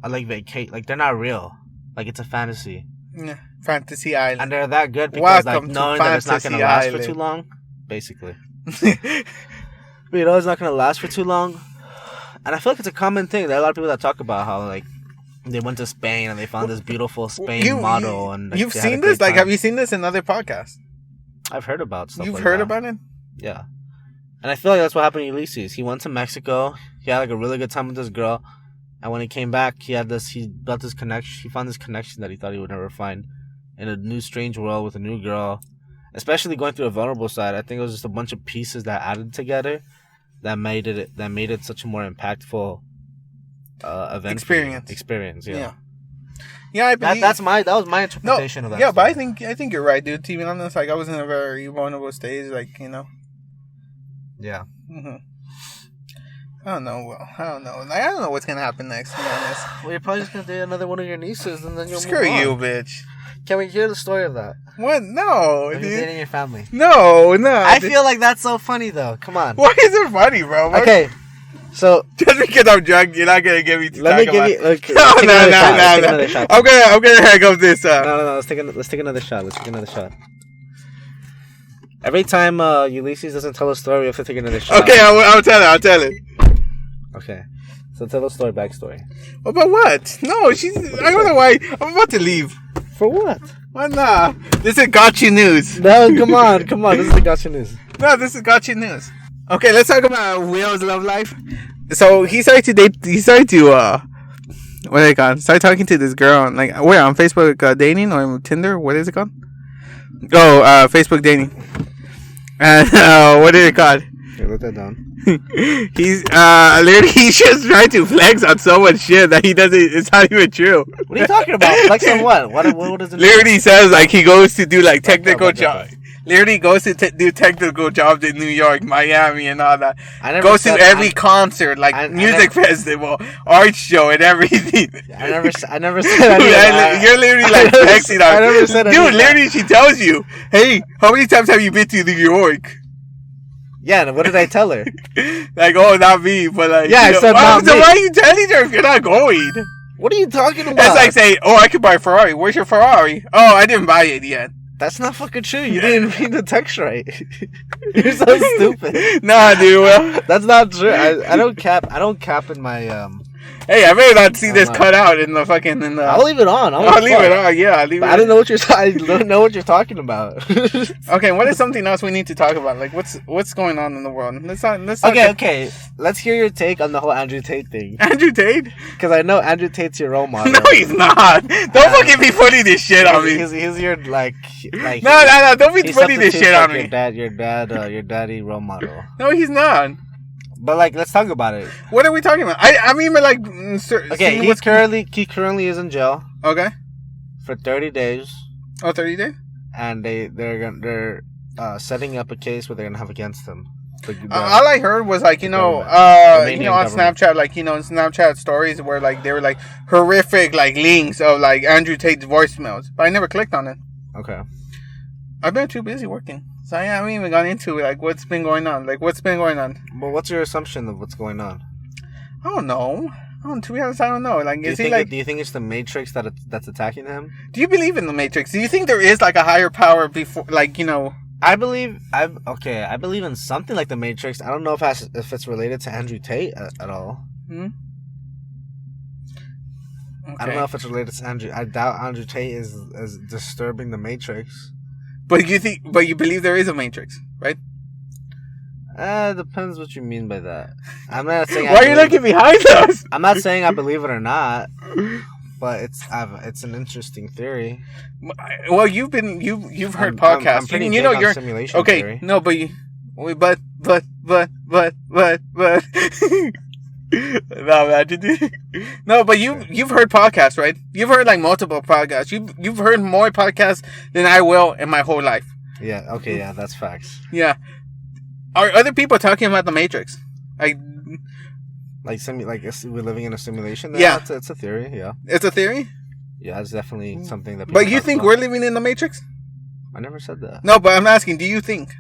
are like they're not real, like, it's a fantasy. Yeah, fantasy island, and they're that good because, like, knowing that it's not gonna last for too long, basically. But it's not gonna last for too long, and I feel like it's a common thing. There are a lot of people that talk about how, like, they went to Spain and they found this beautiful Spain model. And, like, you've seen this? Like, have you seen this in other podcasts? I've heard about stuff. You've heard about it? Yeah. And I feel like that's what happened to Ulises. He went to Mexico. He had, like, a really good time with this girl. And when he came back, he built this connection. He found this connection that he thought he would never find in a new, strange world with a new girl. Especially going through a vulnerable side. I think it was just a bunch of pieces that added together that made it such a more impactful event experience. Yeah. I believe that was my interpretation of that. Yeah, story. But I think you're right, dude. To be honest, like, I was in a very vulnerable stage, like, Yeah. Mm-hmm. I don't know. Like, I don't know what's gonna happen next. To be honest, well, you're probably just gonna date another one of your nieces, and then you'll screw move on. you, bitch. Can we hear the story of that? What? No, dude. You're dating your family. No. I feel like that's so funny, though. Come on. Why is it funny, bro? Okay. So just because I'm drunk, you're not gonna give me. Let me give you. Okay, No. another shot. I'm gonna hang up this. No. Let's take another shot. Every time Ulises doesn't tell a story, we have to take another shot. Okay, I'll tell it. Okay, so tell a story, backstory. About what? No, I don't know why. I'm about to leave. For what? Why not? This is gotcha news. No, come on. This is the gotcha news. No, this is gotcha news. Okay, let's talk about Will's love life. So he started to date. He started to what are they called? Started talking to this girl like where on Facebook dating or Tinder? What is it called? Oh, Facebook dating. And what is it called? Here, let that down. He's literally he's just trying to flex on so much shit that he doesn't. It's not even true. What are you talking about? Flex on what? What does it? Literally says like he goes to do like technical jobs. Literally goes to do technical jobs in New York, Miami, and all that. Goes to every concert, like music festival, art show, and everything. I never said anything. You're literally like flexing on. I never said anything. Dude, literally, she tells you, "Hey, how many times have you been to New York?" Yeah, and what did I tell her? Like, oh, not me, but like, yeah, I said not me. So why are you telling her if you're not going? What are you talking about? It's like saying, "Oh, I could buy a Ferrari. Where's your Ferrari?" "Oh, I didn't buy it yet." That's not fucking true. You didn't read the text right. You're so stupid. Nah, dude. Well, that's not true. I don't cap in my Hey, I may not see this cut out in the fucking. I'll leave it on. I'll leave it on. Yeah, I'll leave it. I don't know what I don't know what you're talking about. Okay, what is something else we need to talk about? Like, what's going on in the world? Let's Okay. Let's hear your take on the whole Andrew Tate thing. Andrew Tate? Because I know Andrew Tate's your role model. No, he's not. Don't fucking be putting this shit on me. He's your like. No. Don't be putting this shit on me. Your daddy role model. No, he's not. But like, let's talk about it. What are we talking about? I mean, but like, okay, he currently is in jail. Okay. For 30 days. Oh, 30 days. And they're setting up a case where they're gonna have against him. All I heard was like on Snapchat, like Snapchat stories where like they were like horrific like links of like Andrew Tate's voicemails, but I never clicked on it. Okay. I've been too busy working. So I haven't even gone into like what's been going on. Like what's been going on. Well, what's your assumption of what's going on? I don't know. To be honest, I don't know. Like, do you think it's the Matrix that's attacking him? Do you believe in the Matrix? Do you think there is like a higher power before, like I believe in something like the Matrix. I don't know if it's related to Andrew Tate at all. Hmm? Okay. I don't know if it's related to Andrew. I doubt Andrew Tate is disturbing the Matrix. But you believe there is a Matrix, right? Depends what you mean by that. I'm not saying. Why are you looking behind us? I'm not saying I believe it or not, but it's an interesting theory. Well, you've heard podcasts. I'm pretty big on simulation theory. No, but no, imagine. No, but you've heard podcasts, right? You've heard like multiple podcasts. You've heard more podcasts than I will in my whole life. Yeah. Okay. Yeah, that's facts. Yeah. Are other people talking about the Matrix? We're living in a simulation. Yeah, it's a theory. Yeah, it's a theory. Yeah, it's definitely something that. But you think we're living in the Matrix? I never said that. No, but I'm asking. Do you think?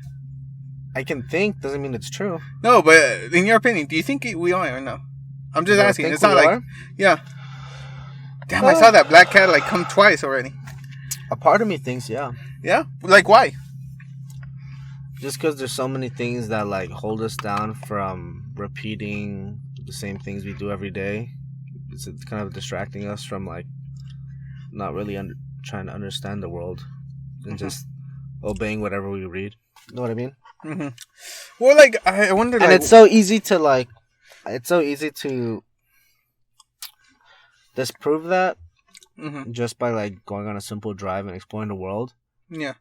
I can think doesn't mean it's true. No, but in your opinion, do you think we are or no? I'm just asking. It's not like, yeah. Damn, I saw that black cat like come twice already. A part of me thinks, yeah. Yeah, like why? Just because there's so many things that like hold us down from repeating the same things we do every day. It's kind of distracting us from like not really trying to understand the world and just obeying whatever we read. You know what I mean? Mm-hmm. Well, like I wonder, and it's so easy to disprove that just by like going on a simple drive and exploring the world. Yeah.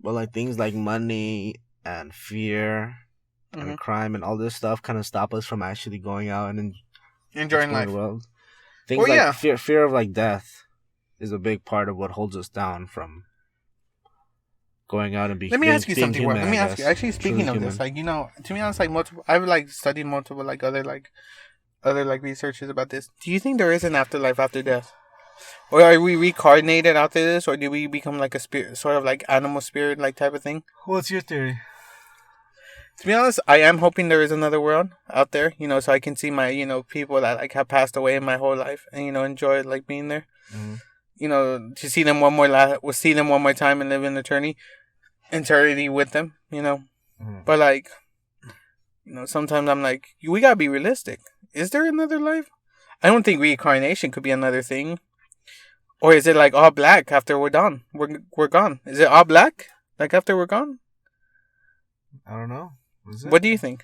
But like things like money and fear and crime and all this stuff kind of stop us from actually going out and enjoying life. The world. Things like fear of like death is a big part of what holds us down from going out and being. Let me ask you something. Let me ask you. Actually, speaking of this, like to be honest, like I've like studied multiple like other researches about this. Do you think there is an afterlife after death? Or are we reincarnated after this, or do we become like a spirit, sort of like animal spirit, like type of thing? What's your theory? To be honest, I am hoping there is another world out there, so I can see my, people that like have passed away in my whole life and, enjoy like being there. Mm-hmm. To see them see them one more time and live in eternity with them, Mm-hmm. But like, sometimes I'm like, we gotta be realistic. Is there another life? I don't think reincarnation could be another thing. Or is it like all black after we're done? We're gone. Is it all black like after we're gone? I don't know. What do you think?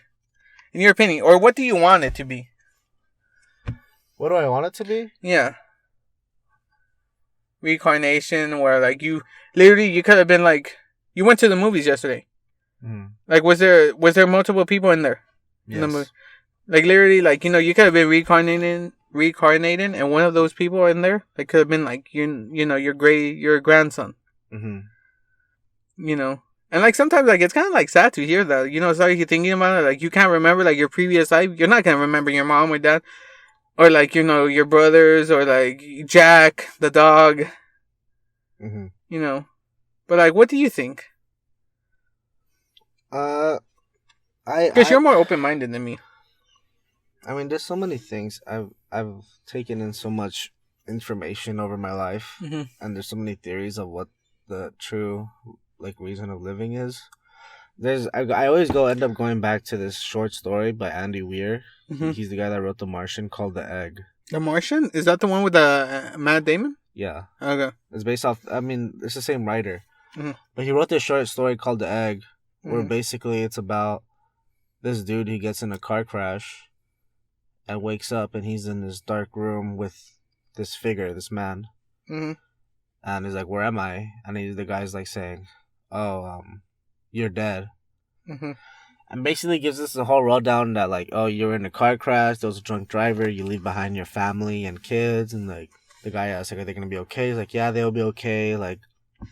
In your opinion, or what do you want it to be? What do I want it to be? Yeah. Reincarnation, where like you could have been like, you went to the movies yesterday. Mm. Like, was there multiple people in there? Yes. In the movie? Like literally, like you could have been reincarnated, and one of those people in there, like could have been like your grandson. Mm-hmm. And like sometimes like it's kind of like sad to hear that. It's like you're thinking about it, like you can't remember like your previous life. You're not gonna remember your mom or dad, or like your brothers, or like Jack the dog. Mm-hmm. But like, what do you think? Because you're more open minded than me. I mean, there's so many things. I've taken in so much information over my life, and there's so many theories of what the true like reason of living is. I always end up going back to this short story by Andy Weir. He's the guy that wrote The Martian, called The Egg. The Martian? Is that the one with the Matt Damon? Yeah. Okay. It's based off. I mean, it's the same writer, but he wrote this short story called The Egg, where basically it's about this dude who gets in a car crash and wakes up, and he's in this dark room with this figure, this man. And he's like, "Where am I?" And the guy's like saying, "Oh, you're dead." And basically gives us the whole rundown that like, oh, you're in a car crash, there was a drunk driver, you leave behind your family and kids, and like the guy asks like, are they gonna be okay? He's like, yeah, they'll be okay. Like,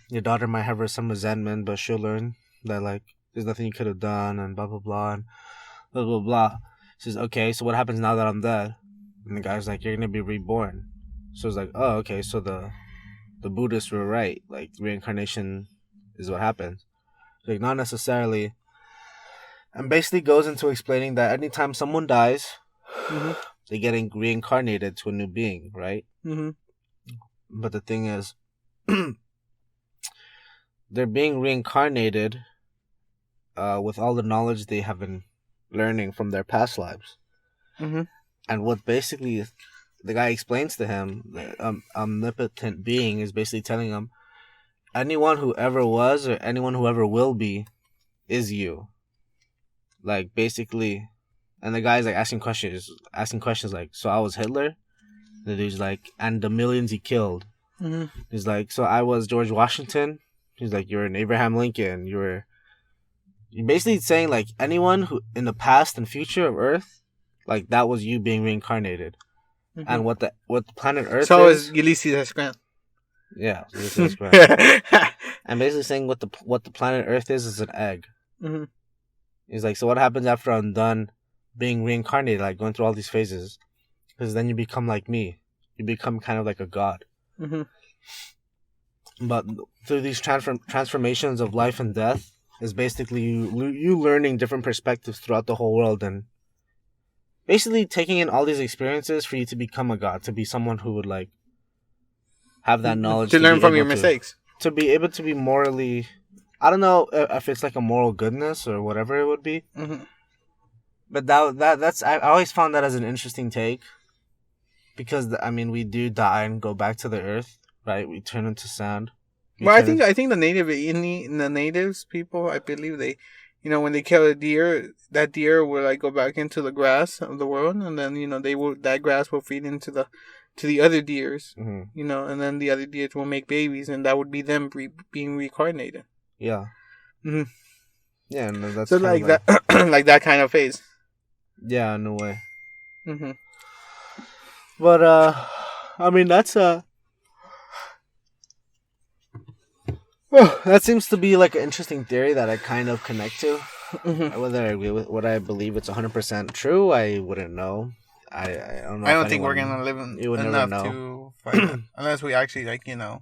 your daughter might have some resentment, but she'll learn that like there's nothing you could have done, and blah blah blah and blah blah blah. He says, okay, so what happens now that I'm dead? And the guy's like, you're gonna be reborn. So it's like, oh, okay, so the Buddhists were right, like reincarnation is what happens. Like, not necessarily. And basically goes into explaining that anytime someone dies, they're getting reincarnated to a new being, right? But the thing is, they're being reincarnated with all the knowledge they have been learning from their past lives. And what basically the guy explains to him, the omnipotent being is basically telling him, anyone who ever was or anyone who ever will be is you. Like, basically, and the guy's like asking questions like, so I was Hitler? The dude's like, and the millions he killed. He's like, so I was George Washington? He's like, you're an Abraham Lincoln. You're basically saying like anyone who in the past and future of Earth, like that was you being reincarnated. And what the planet Earth so is Ulises Cruz. Yeah, Ulises Cruz. And basically saying what the planet Earth is an egg. He's like, so what happens after I'm done being reincarnated, like going through all these phases? Because then you become like me. You become kind of like a god. But through these transformations of life and death is basically you learning different perspectives throughout the whole world, and basically taking in all these experiences for you to become a god, to be someone who would like have that knowledge to learn from your mistakes, to be able to be morally. I don't know if it's like a moral goodness or whatever it would be. But that's I always found that as an interesting take, because I mean we do die and go back to the earth, right? We turn into sand. Well, I think the natives people, I believe they, when they kill a deer, that deer will like go back into the grass of the world, and then that grass will feed into the other deers, and then the other deers will make babies, and that would be them being reincarnated. Yeah. Yeah, no, that's so like that, like that kind of phase. Yeah, in a way. But I mean that's that seems to be like an interesting theory that I kind of connect to. Whether I agree with what I believe it's 100% true, I wouldn't know. I don't know. I don't think we're gonna live enough to find it, unless we actually like to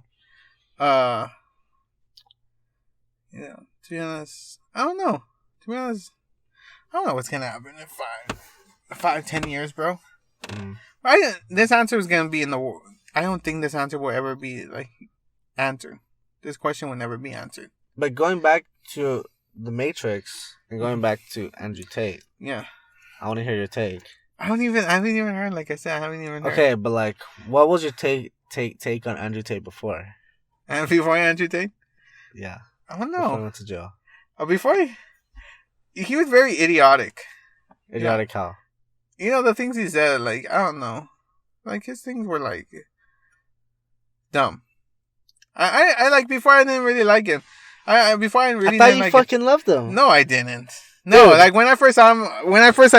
be honest, I don't know. To be honest, don't know what's gonna happen in 10 years, bro. Mm. This answer is gonna be in the. I don't think this answer will ever be like answered. This question will never be answered. But going back to the Matrix and going back to Andrew Tate. Yeah. I want to hear your take. I haven't even heard. Like I said, I haven't even heard. Okay, but like, what was your take on Andrew Tate before? And before Andrew Tate? Yeah. I don't know. Before he went to jail. Before he was very idiotic. Idiotic how? You know, the things he said, like, I don't know. Like, his things were, like, dumb. I like, before I didn't really like him. Before I really thought didn't you like fucking loved him. No, I didn't. No, dude. Like, when I first saw him, like, wait,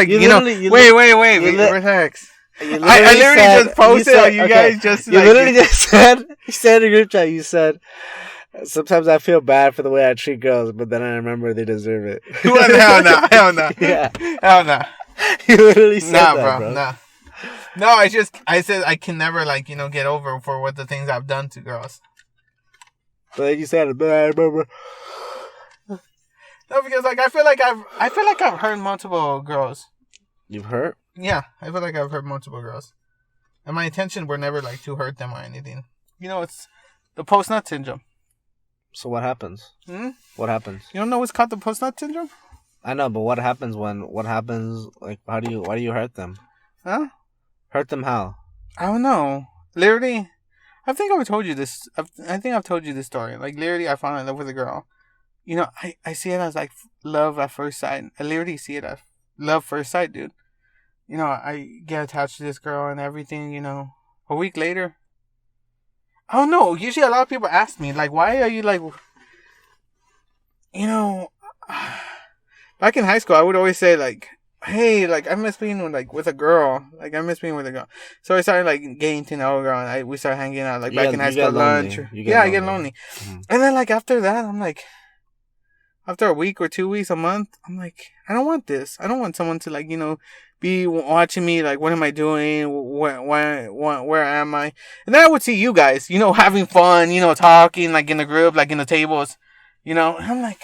relax. I literally just posted on you guys just, you like... You literally just said, you said in your chat, you said, sometimes I feel bad for the way I treat girls, but then I remember they deserve it. Hell no. Yeah. Hell no. You literally said that, bro. Nah. No, I said I can never, like, you know, get over for what the things I've done to girls. But you said it, but I remember. No, because, like, I feel like I've hurt multiple girls. You've hurt? Yeah, I feel like I've hurt multiple girls. And my intention were never, like, to hurt them or anything. You know, it's the post-nut syndrome. So what happens? What happens? You don't know what's called the post-nut syndrome? I know, but what happens, like, why do you hurt them? Huh? Hurt them how? I don't know. Literally, I think I've told you this. I think I've told you this story. Like, literally, I fell in love with a girl. You know, I see it as, like, love at first sight. I literally see it as love first sight, dude. You know, I get attached to this girl and everything, you know. A week later, I don't know. Usually a lot of people ask me, like, why are you, like, you know, back in high school, I would always say, like, hey, like, I miss being, like, with a girl. Like, I miss being with a girl. So I started, like, getting to know a girl, and we started hanging out, like, back in high school, lunch. I get lonely. Mm-hmm. And then, like, after that, I'm like, after a week or 2 weeks, a month, I'm like, I don't want this. I don't want someone to, like, you know, be watching me, like, what am I doing? Where am I? And then I would see you guys, you know, having fun, you know, talking, like, in the group, like, in the tables, you know. And I'm like,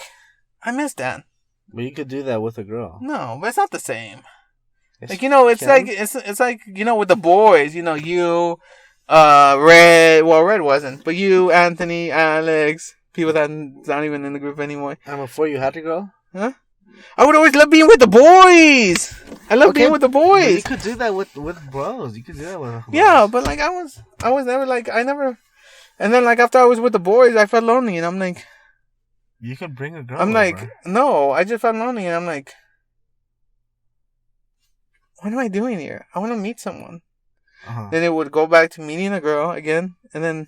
I miss that. But you could do that with a girl. No, but it's not the same. Like, you know, it's like, it's like, you know, with the boys, you know, you, Red wasn't, but you, Anthony, Alex, people that's not even in the group anymore. And before you had a girl? Huh? I would always love being with the boys. I love being with the boys. You could do that with bros. You could do that with bros. Yeah, but like I was never like and then like after I was with the boys, I felt lonely, and I'm like, you could bring a girl. I'm like, over. No, I just felt lonely, and I'm like, what am I doing here? I want to meet someone. Uh-huh. Then it would go back to meeting a girl again, and then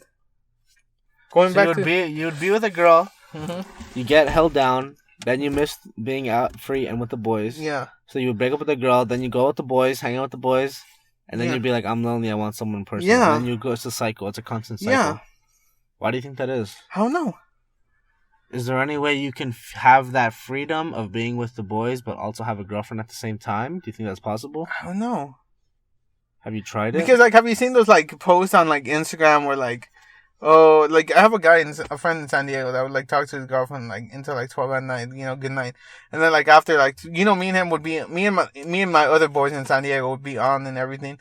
going back you would be with a girl. Mm-hmm. You get held down. Then you miss being out free and with the boys. Yeah. So you would break up with the girl. Then you go with the boys, hang out with the boys, and then you'd be like, "I'm lonely. I want someone personal." Yeah. And then you go. It's a cycle. It's a constant cycle. Yeah. Why do you think that is? I don't know. Is there any way you can have that freedom of being with the boys, but also have a girlfriend at the same time? Do you think that's possible? I don't know. Have you tried it? Because like, have you seen those like posts on like Instagram where like, oh, like I have a friend in San Diego that would like talk to his girlfriend like until like 12 at night, you know, good night, and then like after like, you know, me and my other boys in San Diego would be on and everything.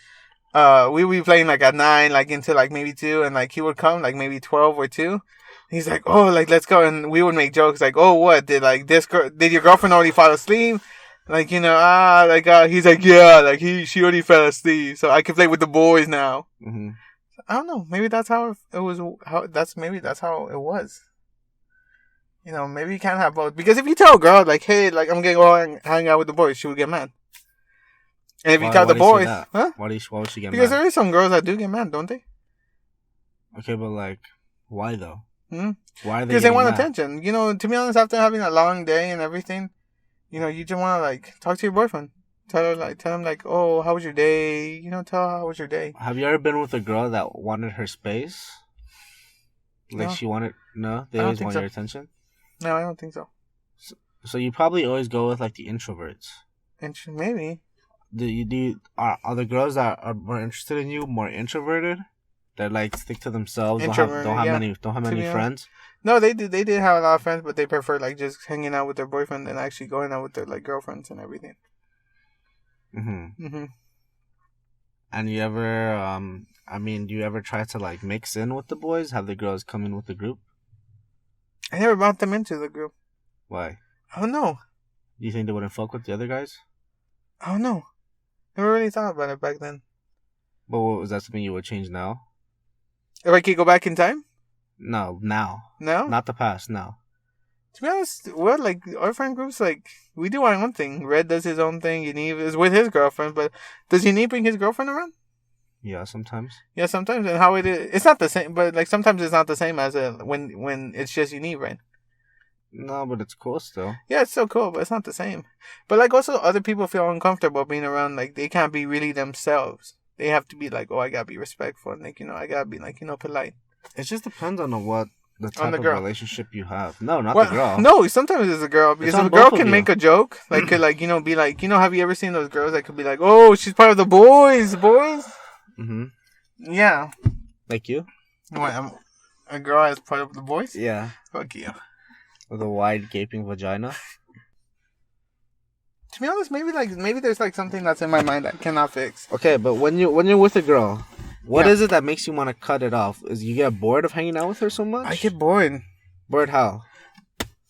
We would be playing like at 9, like until like maybe 2, and like he would come like maybe 12 or 2. He's like, oh, like let's go, and we would make jokes like, oh, what did your girlfriend already fall asleep? Like, you know, he's like, yeah, like she already fell asleep, so I can play with the boys now. Mm-hmm. I don't know. Maybe that's how it was. That's how it was. You know, maybe you can't have both. Because if you tell a girl like, "Hey, like I'm gonna go and hang out with the boys," she would get mad. And if you tell the boys, huh? Why would she get mad? Because there is some girls that do get mad, don't they? Okay, but like, why though? Hmm? Why are they? Because they want attention. You know, to be honest, after having a long day and everything, you know, you just want to like talk to your boyfriend. Tell him like, oh, how was your day? You know, tell her how was your day. Have you ever been with a girl that wanted her space? Like no. She wanted, no? They always want your attention? No, I don't think so. So you probably always go with like the introverts. Maybe. Are the girls that are more interested in you more introverted? They're like stick to themselves. Introvert, Don't have yeah. many friends. No, they did have a lot of friends, but they prefer like just hanging out with their boyfriend and actually going out with their like girlfriends and everything. And you ever do you ever try to like mix in with the boys? Have the girls come in with the group? I never brought them into the group. Why? I don't know. Do you think they wouldn't fuck with the other guys? I don't know. Never really thought about it back then. But was that something you would change now? If I could go back in time? No, now. No? Not the past, now. To be honest, well, like, our friend groups, like, we do our own thing. Red does his own thing. Yaniv is with his girlfriend, but does Yaniv bring his girlfriend around? Yeah, sometimes. Yeah, sometimes. And how it is, it's not the same, but, like, sometimes it's not the same as when it's just Yaniv, right? No, but it's cool still. Yeah, it's so cool, but it's not the same. But, like, also, other people feel uncomfortable being around, like, they can't be really themselves. They have to be like, oh, I gotta be respectful. And, like, I gotta be, like, polite. It just depends on what the type of girl. relationship you have. No, not the girl. No, sometimes it's a girl. Because if a girl can make a joke, like, could, like, be like, have you ever seen those girls that could be like, oh, she's part of the boys? Mm-hmm. Yeah. Like you? What, a girl as part of the boys? Yeah. Fuck you. With a wide gaping vagina? To be honest, maybe there's like something that's in my mind that I cannot fix. Okay, but when you're with a girl, what is it that makes you want to cut it off? Is you get bored of hanging out with her so much? I get bored. Bored how?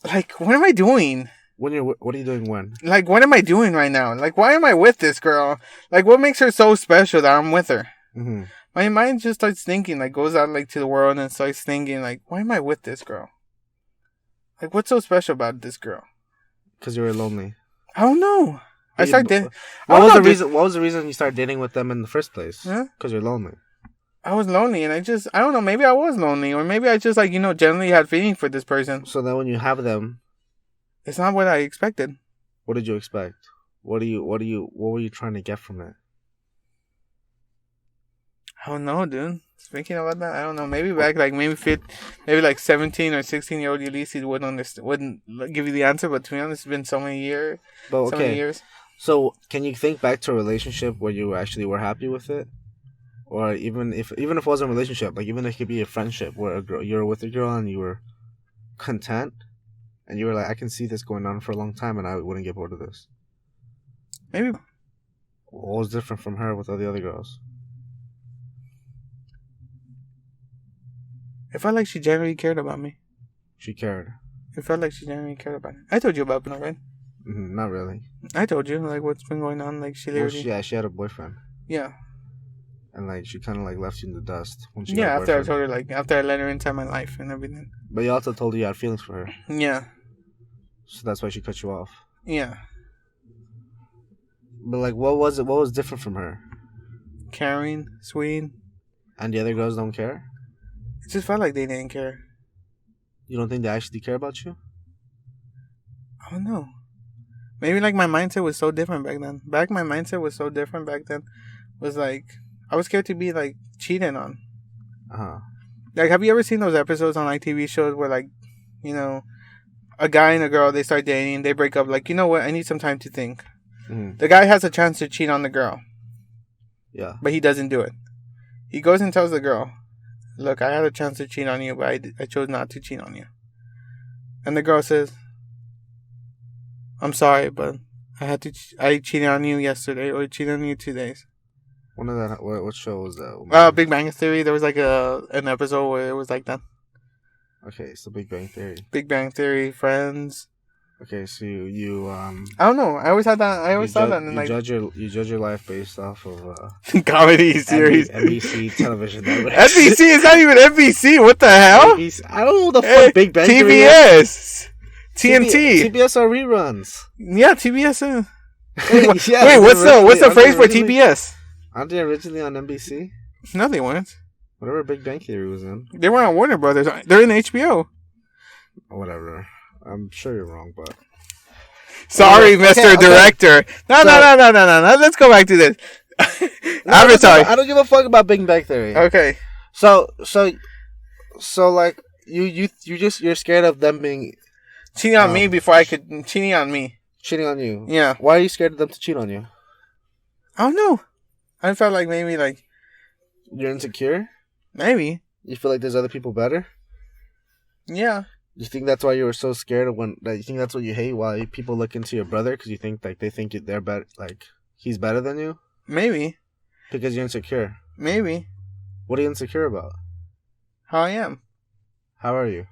Like, what am I doing? What are you doing when? Like, what am I doing right now? Like, why am I with this girl? Like, what makes her so special that I'm with her? Mm-hmm. My mind just starts thinking, like, goes out, like, to the world and starts thinking, like, why am I with this girl? Like, what's so special about this girl? Because you were lonely. I don't know. I started dating. What was the reason you started dating with them in the first place? Huh? Because you're lonely. I was lonely, and I don't know, maybe I was lonely, or maybe I just, like, generally had feelings for this person. So then when you have them... It's not what I expected. What did you expect? What were you trying to get from it? I don't know, dude. Thinking about that, I don't know. Maybe back, like, maybe 17 or 16-year-old Ulises wouldn't give you the answer, but to be honest, it's been so many years. But, okay. So many years. So, can you think back to a relationship where you actually were happy with it? Or even if it wasn't a relationship, like, even if it could be a friendship where you were with a girl and you were content, and you were like, I can see this going on for a long time and I wouldn't get bored of this. Maybe. What was different from her with all the other girls? It felt like she genuinely cared about me. She cared. It felt like she genuinely cared about it. I told you about it, right? Not really. I told you, like, what's been going on. Like, she literally... she had a boyfriend. Yeah. And, like, she kind of, like, left you in the dust when she got a boyfriend. After I told her, like, after I let her into my life and everything. But you also told her you had feelings for her. Yeah. So that's why she cut you off. Yeah. But, like, what was different from her? Caring, sweet. And the other girls don't care? It just felt like they didn't care. You don't think they actually care about you? I don't know. Maybe, like, my mindset was so different back then. My mindset was so different back then. Was, like, I was scared to be, like, cheated on. Uh-huh. Like, have you ever seen those episodes on, like, TV shows where, like, a guy and a girl, they start dating, they break up, like, you know what, I need some time to think. Mm-hmm. The guy has a chance to cheat on the girl. Yeah. But he doesn't do it. He goes and tells the girl, look, I had a chance to cheat on you, but I chose not to cheat on you. And the girl says, I'm sorry, but I cheated on you yesterday, or cheated on you 2 days. What show was that? Big Bang Theory. There was like an episode where it was like that. Okay, so Big Bang Theory. Big Bang Theory, Friends. Okay, so you I don't know. I always had that. I always saw that. You judge your life based off of comedy series. NBC television network. NBC is not even NBC. What the hell? NBC, I don't know what the fuck Big Bang Theory. TBS. TNT. TBS are reruns. Yeah, TBS. Yeah, wait, what's the phrase for TBS? Aren't they originally on NBC? No, they weren't. Whatever Big Bang Theory was in. They were on Warner Brothers. They're in HBO. Whatever. I'm sure you're wrong, but... Sorry, Mr. Director. No. Let's go back to this. Avatar. I don't give a fuck about Big Bang Theory. Okay. So like, you're scared of them being... Cheating on me before I could... Cheating on me. Cheating on you? Yeah. Why are you scared of them to cheat on you? I don't know. I felt like maybe, like... You're insecure? Maybe. You feel like there's other people better? Yeah. You think that's why you were so scared of that? You think that's what you hate? Why people look into your brother because you think like they think they're better, like he's better than you? Maybe. Because you're insecure. Maybe. What are you insecure about? How I am. How are you?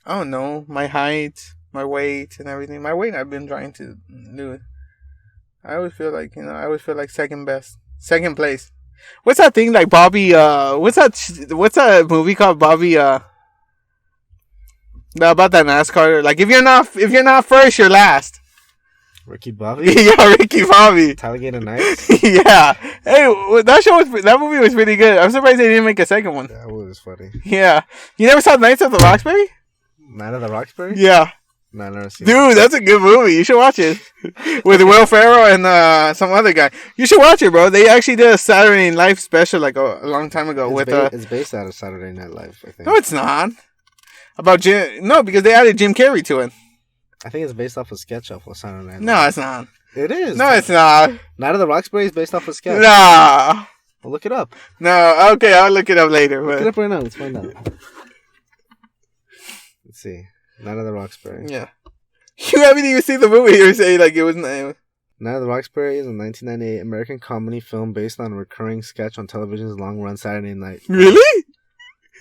I don't know. My height, my weight, and everything. My weight, I've been trying to do it. I always feel like second best, second place. What's that thing like Bobby? What's that movie called Bobby? About that NASCAR. Like if you're not first, you're last. Ricky Bobby? Yeah, Ricky Bobby. Alligator Nights? Yeah. Hey, that movie was pretty good. I'm surprised they didn't make a second one. That was funny. Yeah. You never saw Knights of the Roxbury? Night of the Roxbury? Yeah. No, I never seen it. Dude, that's a good movie. You should watch it. With Will Ferrell and some other guy. You should watch it, bro. They actually did a Saturday Night Live special like a long time ago. It's based out of Saturday Night Live, I think. No, it's not. No, because they added Jim Carrey to it. I think it's based off a sketch of Saturday Night Live. No, it's not. It is. No, it's not. Night of the Roxbury is based off a sketch. Nah. Well, look it up. No, okay, I'll look it up later. Look it up right now. Let's find out. Let's see. Night of the Roxbury. Yeah. You haven't even seen the movie. You're saying like it was not. Night of the Roxbury is a 1998 American comedy film based on a recurring sketch on television's long-run Saturday night. Really?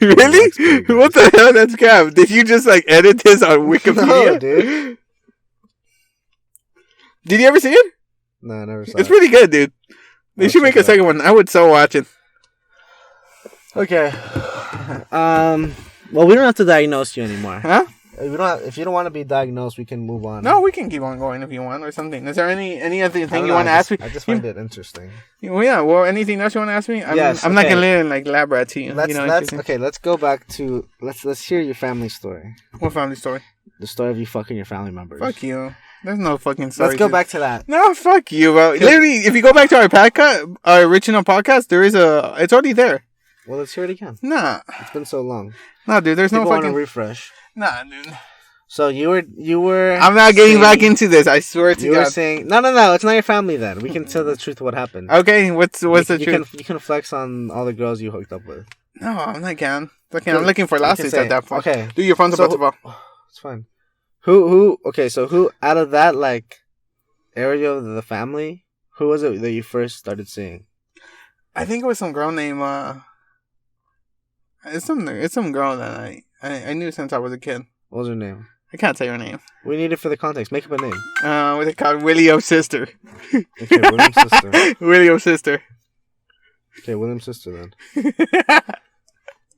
Really? What the hell? That's cap. Did you just like edit this on Wikipedia? No, dude. Did you ever see it? No, I never saw it. It's pretty good, dude. They should make a second one. I would so watch it. Okay. Well, we don't have to diagnose you anymore. Huh? If you don't want to be diagnosed, we can move on. No, we can keep on going if you want or something. Is there any other thing you want to ask me? I just find it interesting. Well, yeah. Well, anything else you want to ask me? I'm not gonna like lab rat to you. Let's go back to let's hear your family story. What family story? The story of you fucking your family members. Fuck you. There's no fucking story. Let's go back to that. No, fuck you, bro. Literally, if you go back to our original podcast, it's already there. Well, let's hear it again. Nah. It's been so long. No, dude, there's People no fucking... want to refresh. Nah, dude. So you were... I'm not getting back into this, I swear to God. You were saying... No, it's not your family then. We can tell the truth of what happened. Okay, what's the truth? You can flex on all the girls you hooked up with. No, I'm not can. I'm looking for lawsuits at that point. Okay. Do your phones about It's fine. Who... Okay, so who out of that, like, area of the family, who was it that you first started seeing? I think it was some girl named... It's some girl that I knew since I was a kid. What was her name? I can't say her name. We need it for the context. Make up a name. What's it called? William's sister. Okay, William's sister. William's sister. Okay, William's sister then.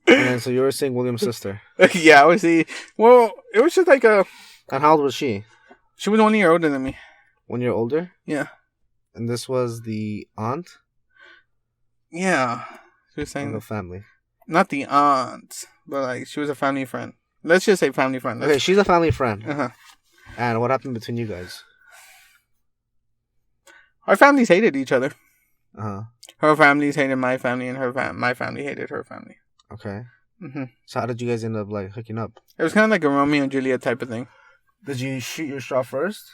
And then, so you were seeing William's sister. Yeah, I was see. Well, it was just like a... And how old was she? She was 1 year older than me. 1 year older? Yeah. And this was the aunt? Yeah. She was saying... the family. Not the aunt, but like she was a family friend. Let's just say family friend. Okay, she's a family friend. Uh-huh. And what happened between you guys? Our families hated each other. Uh-huh. Her families hated my family, and my family hated her family. Okay. Mm-hmm. So how did you guys end up like hooking up? It was kind of like a Romeo and Juliet type of thing. Did you shoot your shot first?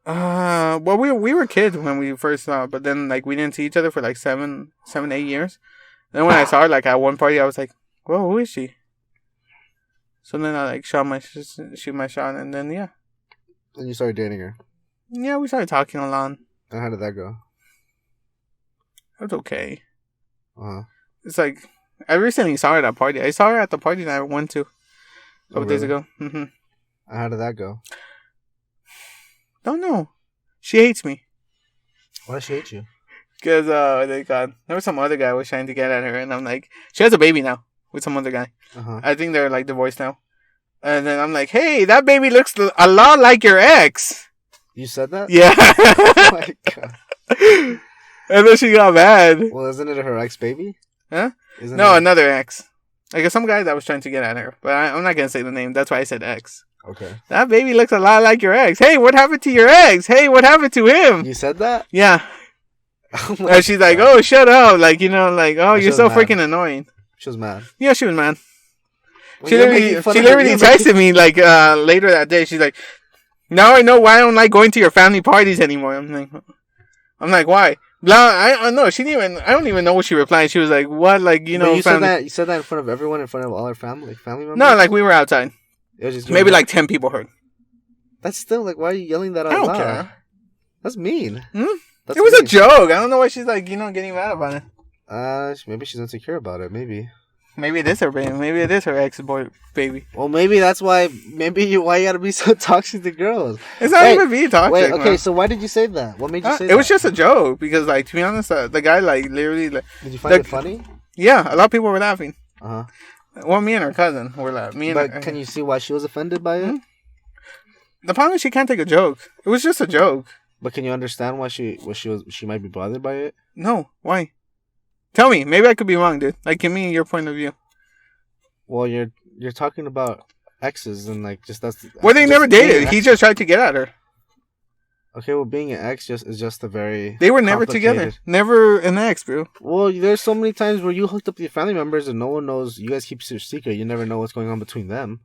Well, we were kids when we first saw, but then like we didn't see each other for like 7, 8 years. Then when I saw her, like, at one party, I was like, whoa, who is she? So then I, like, shoot my shot, and then, yeah. And you started dating her? Yeah, we started talking along. And how did that go? It was okay. Uh-huh. It's like, I recently saw her at a party. I saw her at the party that I went to a couple days ago. Mm-hmm. And how did that go? Don't know. She hates me. Why does she hate you? Because, there was some other guy was trying to get at her, and I'm like, she has a baby now with some other guy. Uh-huh. I think they're, like, divorced now. And then I'm like, hey, that baby looks a lot like your ex. You said that? Yeah. Oh my God. And then she got mad. Well, isn't it her ex-baby? Huh? Another ex. Like, some guy that was trying to get at her. But I'm not going to say the name. That's why I said ex. Okay. That baby looks a lot like your ex. Hey, what happened to your ex? Hey, what happened to him? You said that? Yeah. Oh and she's like, oh, shut up. Like, oh, you're so freaking annoying. She was mad. Yeah, she was mad. Well, she literally texted me, like, later that day. She's like, now I know why I don't like going to your family parties anymore. I'm like, why? No, I know she didn't even. I don't even know what she replied. She was like, "What? Like you know?" You said that. You said that in front of everyone, in front of all our family members. No, like we were outside. It was just maybe like 10 people heard. That's still like, why are you yelling that out loud? I don't care. That's mean. It was a joke. I don't know why she's like getting mad about it. Maybe she's insecure about it. Maybe it is her baby. Maybe it is her ex-boy baby. Well, maybe that's why. Why you gotta be so toxic to girls? It's not even being toxic. Wait, okay. Man. So why did you say that? What made you say that? It was just a joke because, like, to be honest, the guy like literally. Like, did you find it funny? Yeah, a lot of people were laughing. Uh huh. Well, me and her cousin were laughing. But can you see why she was offended by it? The problem is she can't take a joke. It was just a joke. But can you understand why she might be bothered by it? No, why? Tell me. Maybe I could be wrong, dude. Like, give me your point of view. Well, you're talking about exes and like just that's. Well, they never dated. He just tried to get at her. Okay, well, being an ex is just a very. They were never together. Never an ex, bro. Well, there's so many times where you hooked up with your family members and no one knows. You guys keep your secret. You never know what's going on between them.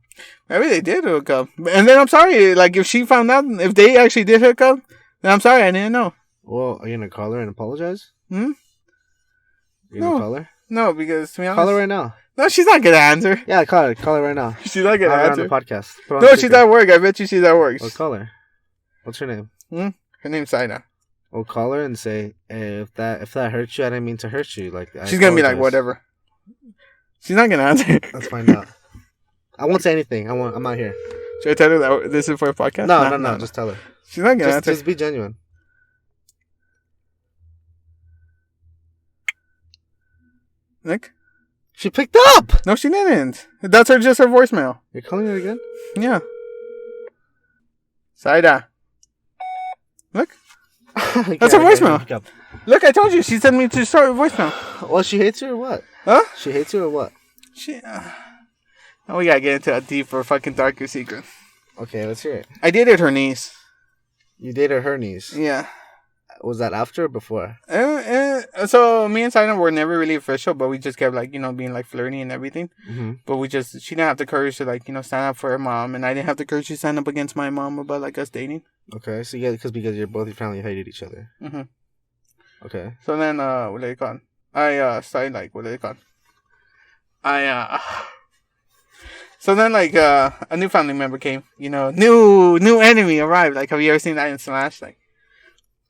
Maybe they did hook up, and then I'm sorry. Like if she found out, if they actually did hook up, then I'm sorry. I didn't know. Well, are you gonna call her and apologize? You gonna call her? No, because to be honest, call her right now. No, she's not gonna answer. Yeah, call her. Call her right now. She's not gonna answer. On the podcast. No, she's at work. I bet you she's at work. Well, call her. What's her name? Her name's Saida. Well, call her and say, hey, if that hurts you, I didn't mean to hurt you. Like she's gonna be like, whatever. She's not gonna answer. Let's find out. I won't say anything. I'm not here. Should I tell her that this is for a podcast? No. Just tell her. She's not gonna answer. Just be genuine. Nick? She picked up! No, she didn't. That's just her voicemail. You're calling her again? Yeah. Saida. Look. That's her voicemail. Look, I told you. She sent me to start a voicemail. Well, she hates you or what? Huh? She hates you or what? Now we gotta get into a deeper, fucking darker secret. Okay, let's hear it. I dated her niece. You dated her niece? Yeah. Was that after or before? So me and Saida were never really official, but we just kept being like flirty and everything. Mm-hmm. But she didn't have the courage to stand up for her mom, and I didn't have the courage to stand up against my mom about us dating. Okay, so because you're both your family hated each other. Mm-hmm. Okay. So then what do they call? I started what do they call? So then a new family member came. New enemy arrived. Have you ever seen that in Smash?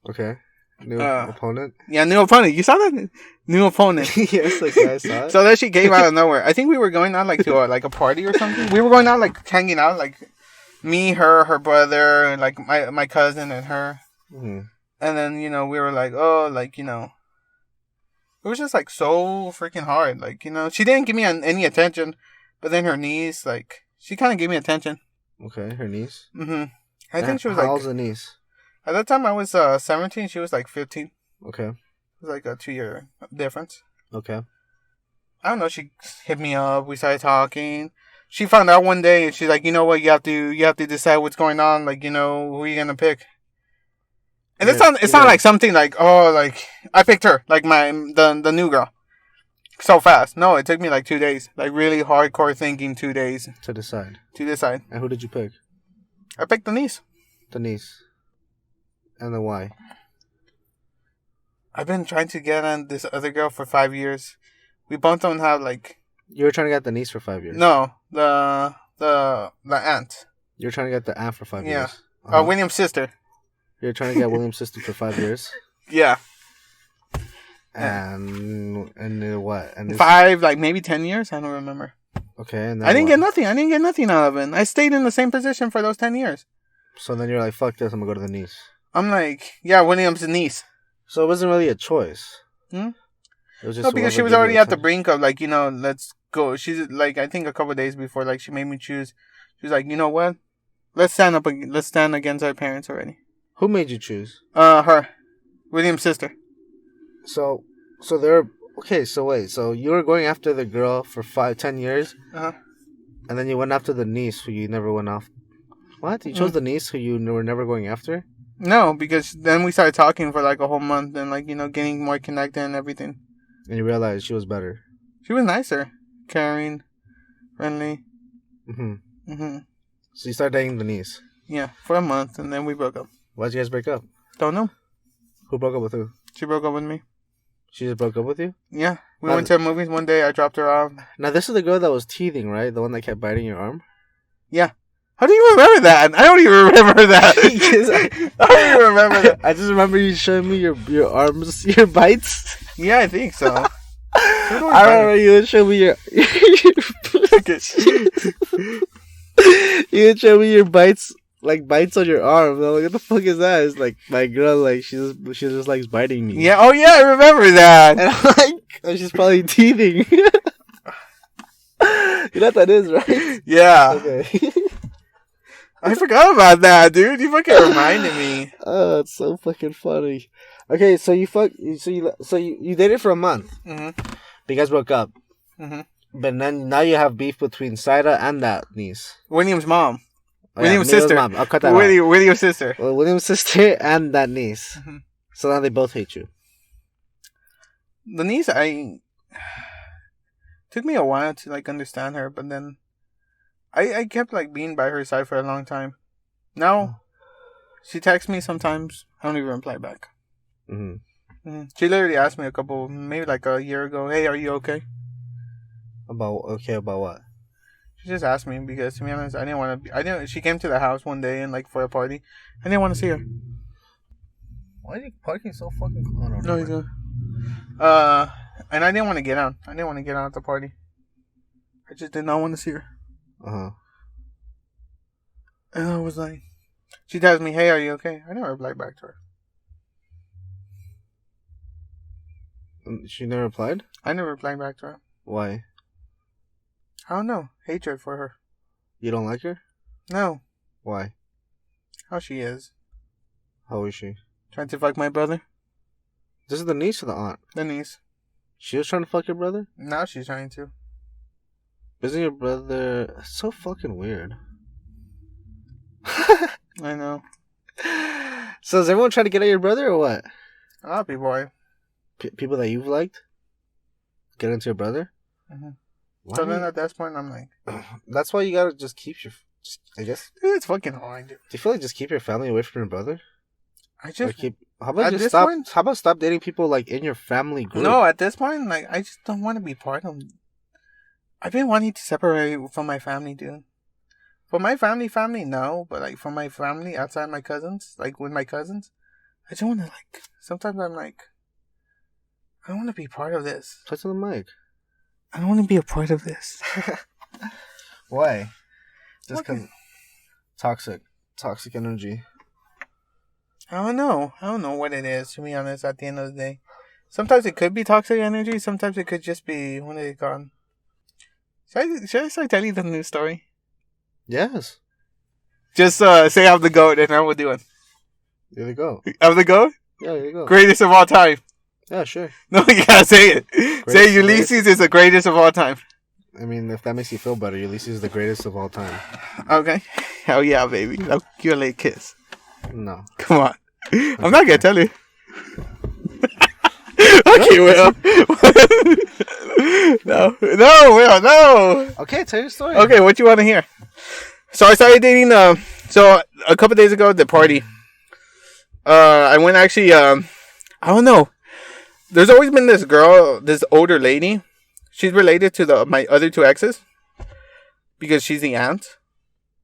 Okay. New opponent? Yeah, new opponent. You saw that? New opponent. Yes, I saw it. So then she came out of nowhere. I think we were going out to a party or something. We were going out hanging out me, her brother, and my cousin and her. Mm-hmm. And then we were it was just so freaking hard. She didn't give me any attention, but then her niece she kind of gave me attention. Okay, her niece. Mm-hmm. I think she was how old's the niece? At that time, I was 17. She was 15. Okay. It was a 2-year difference. Okay. I don't know. She hit me up. We started talking. She found out one day, and she's like, "You know what? You have to decide what's going on. Who are you gonna pick?" And it's not something I picked her, the new girl, so fast. No, it took me 2 days, really hardcore thinking 2 days to decide. And who did you pick? I picked the niece. The niece. And then why? I've been trying to get on this other girl for 5 years. We both don't have You were trying to get the niece for 5 years. No, the aunt. You're trying to get the aunt for 5 years. Yeah. Uh-huh. William's sister. You're trying to get William's sister for 5 years. Yeah. And what? And 5, maybe 10 years. I don't remember. Okay, and I didn't get nothing. I didn't get nothing out of it. I stayed in the same position for those 10 years. So then you're like, fuck this, I'm gonna go to the niece. I'm yeah, William's niece. So it wasn't really a choice. Hmm? It was just no, because she was already at the brink of let's go. She's I think a couple of days before, she made me choose. She was like, you know what? Let's stand against our parents already. Who made you choose? Her. William's sister. So they're okay. So wait. So you were going after the girl for 10 years. Uh-huh. And then you went after the niece who you never went off. What? You chose the niece who you were never going after? No, because then we started talking for a whole month and getting more connected and everything. And you realized she was better. She was nicer, caring, friendly. Mm-hmm. Mm-hmm. So you started dating the niece. Yeah, for a month, and then we broke up. Why'd you guys break up? Don't know. Who broke up with who? She broke up with me. She just broke up with you? Yeah. We went to movies one day. I dropped her off. Now, this is the girl that was teething, right? The one that kept biting your arm? Yeah. How do you remember that? I don't even remember that. I don't even remember that. I just remember you showing me your arms, your bites. Yeah, I think so. I remember you would show me your you would show me your bites, like bites on your arm. I'm like, what the fuck is that? It's like my girl, like she just likes biting me. Yeah. Oh yeah, I remember that. And I'm like, oh, she's probably teething. You know what that is, right? Yeah. Okay. I forgot about that, dude. You fucking reminded me. Oh, it's so fucking funny. Okay, so you dated for a month. Mm-hmm. But you guys broke up. Mm-hmm. But then now you have beef between Saida and that niece. William's mom. Oh, William's sister. Mom. I'll cut that out. William's sister. Well, William's sister and that niece. Mm-hmm. So now they both hate you. The niece, took me a while to like understand her, but then I kept like being by her side for a long time. Now she texts me sometimes. I don't even reply back. Mm-hmm. Mm-hmm. She literally asked me maybe like a year ago, "Hey, are you okay?" About what? She just asked me because, to be honest, I didn't want to. She came to the house one day and like for a party. I didn't want to see her. Why are you parking so fucking close? No, he's good. And I didn't want to get out. I didn't want to get out at the party. I just did not want to see her. Uh-huh. And I was like, she tells me, "Hey, are you okay?" I never replied back to her. She never replied? I never replied back to her. Why? I don't know. Hatred for her. You don't like her? No. Why? How she is. How is she? Trying to fuck my brother. This is the niece or the aunt? The niece. She was trying to fuck your brother? Now she's trying to. Isn't your brother so fucking weird? I know. So is everyone trying to get at your brother or what? A lot of people are. People that you've liked? Get into your brother? Mm-hmm. So then at that point, I'm like... That's why you gotta just keep your... I guess... Dude, it's fucking hard, dude. Do you feel like just keep your family away from your brother? I just... How about stop dating people like in your family group? No, at this point, like, I just don't want to be part of them. I've been wanting to separate from my family, dude. For my family, no. But, like, for my family outside my cousins, like, with my cousins, I just want to, like... Sometimes I'm like... I don't want to be part of this. Touch on the mic. I don't want to be a part of this. Why? Just because... Toxic energy. I don't know what it is, to be honest, at the end of the day. Sometimes it could be toxic energy. Sometimes it could just be when it's gone. Should I start telling you the new story? Yes. Just say I'm the GOAT and I will do it. There you go. I'm the GOAT? Yeah, there you go. Greatest of all time. Yeah, sure. No, you gotta say it. Say Ulises is the greatest of all time. I mean, if that makes you feel better, Ulises is the greatest of all time. Okay. Hell yeah, baby. I'll give you a late kiss. No. Come on. I'm not gonna tell you. Okay, Will. No, Will, no. Okay, tell your story. Okay, what you want to hear? So I started dating. So a couple days ago at the party, I went actually. I don't know. There's always been this girl, this older lady. She's related to my other two exes because she's the aunt.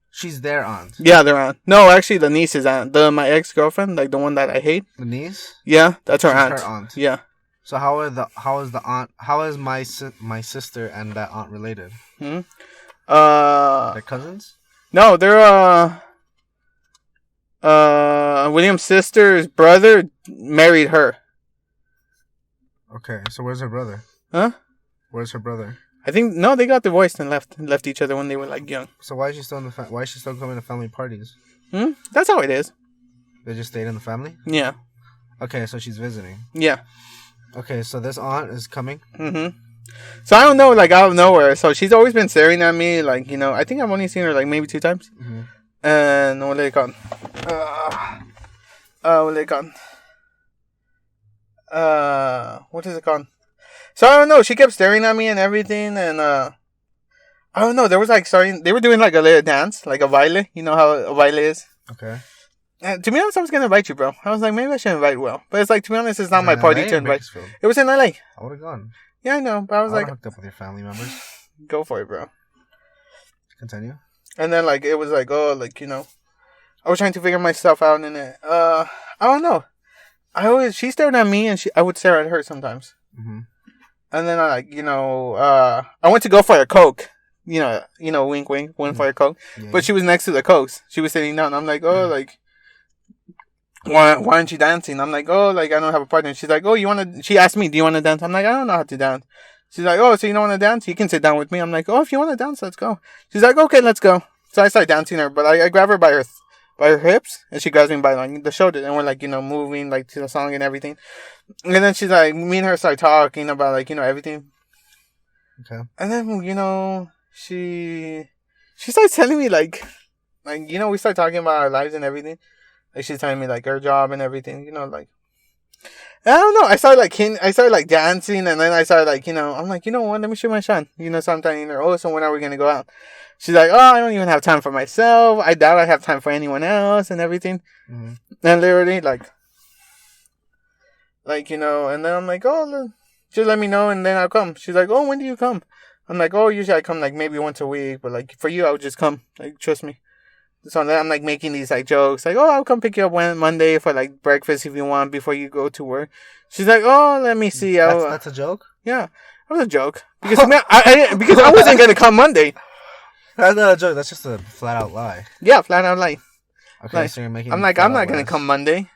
She's their aunt. Yeah, their aunt. No, actually, the niece's aunt. My ex-girlfriend, like the one that I hate. The niece? Yeah, that's her aunt. Her aunt. Yeah. So how is my sister and that aunt related? Hmm. They're cousins? No, they're William's sister's brother married her. Okay, so where's her brother? Huh? Where's her brother? I think no, they got divorced and left each other when they were like young. So why is she still why is she still coming to family parties? That's how it is. They just stayed in the family? Yeah. Okay, so she's visiting. Yeah. Okay, so this aunt is coming? Mm-hmm. So I don't know, like out of nowhere. So she's always been staring at me, like, you know, I think I've only seen her like maybe 2 times. Mm-hmm. And what are they called? What is it called? So I don't know. She kept staring at me and everything, and I don't know. There was like they were doing like a little dance, like a baile. You know how a baile is? Okay. To be honest, I was gonna invite you, bro. I was like, maybe I should invite Will, but it's like, to be honest, it's not my party to invite. It was in LA. I would have gone. Yeah, I know, but I was like, hooked up with your family members. Go for it, bro. Continue. And then like it was like, oh, like I was trying to figure myself out in it. I don't know. She stared at me, and I would stare at her sometimes. Mm-hmm. And then I went to go for a Coke. Wink, wink, went for a Coke. Yeah. But she was next to the Cokes. She was sitting down. I'm like, oh, like, why aren't you dancing? I'm like, oh, like, I don't have a partner. She's like, oh, she asked me, do you want to dance? I'm like, I don't know how to dance. She's like, oh, so you don't want to dance? You can sit down with me. I'm like, oh, if you want to dance, let's go. She's like, okay, let's go. So I start dancing her, but I grab her by her hips, and she grabs me by like the shoulder, and we're like, moving like to the song and everything. And then she's like, me and her start talking about like, everything. Okay. And then, she starts telling me like, we start talking about our lives and everything. Like, she's telling me like her job and everything, like, I don't know. I started like dancing, and then I started like, I'm like, what? Let me shoot my shot. So I'm telling her, oh, so when are we gonna go out? She's like, oh, I don't even have time for myself. I doubt I have time for anyone else and everything. Mm-hmm. And literally like, and then I'm like, oh, just let me know, and then I'll come. She's like, oh, when do you come? I'm like, oh, usually I come like maybe once a week, but like for you, I would just come. Like, trust me. So then I'm like making these like jokes, like, oh, I'll come pick you up Monday for like breakfast if you want before you go to work. She's like, oh, let me see. That's a joke? Yeah, that was a joke because because I wasn't gonna come Monday. That's not a joke. That's just a flat out lie. Yeah, flat out lie. Okay, like, so you're making. I'm not gonna come Monday.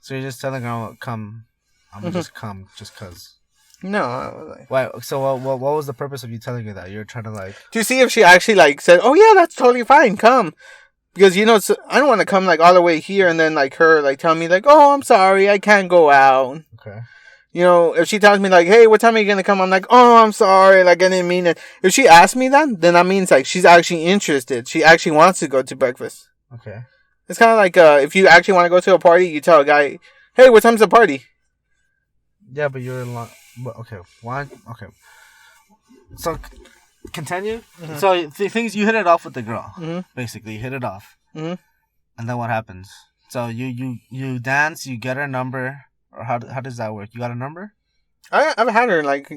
So you're just telling her, come. I'm gonna just come just cause. No, I was like... Why? So what was the purpose of you telling her that? You're trying to like... To see if she actually like said, oh yeah, that's totally fine, come. Because, I don't want to come like all the way here and then like her like tell me like, oh, I'm sorry, I can't go out. Okay. If she tells me like, hey, what time are you going to come? I'm like, oh, I'm sorry, like I didn't mean it. If she asks me that, then that means like she's actually interested. She actually wants to go to breakfast. Okay. It's kind of like if you actually want to go to a party, you tell a guy, hey, what time's the party? Yeah, but you're in okay, why? Okay. So, continue. Mm-hmm. So, the things you hit it off with the girl. Mm-hmm. Basically, you hit it off. Mm-hmm. And then what happens? So, you dance, you get her number, or how does that work? You got a number? I've had her, like, her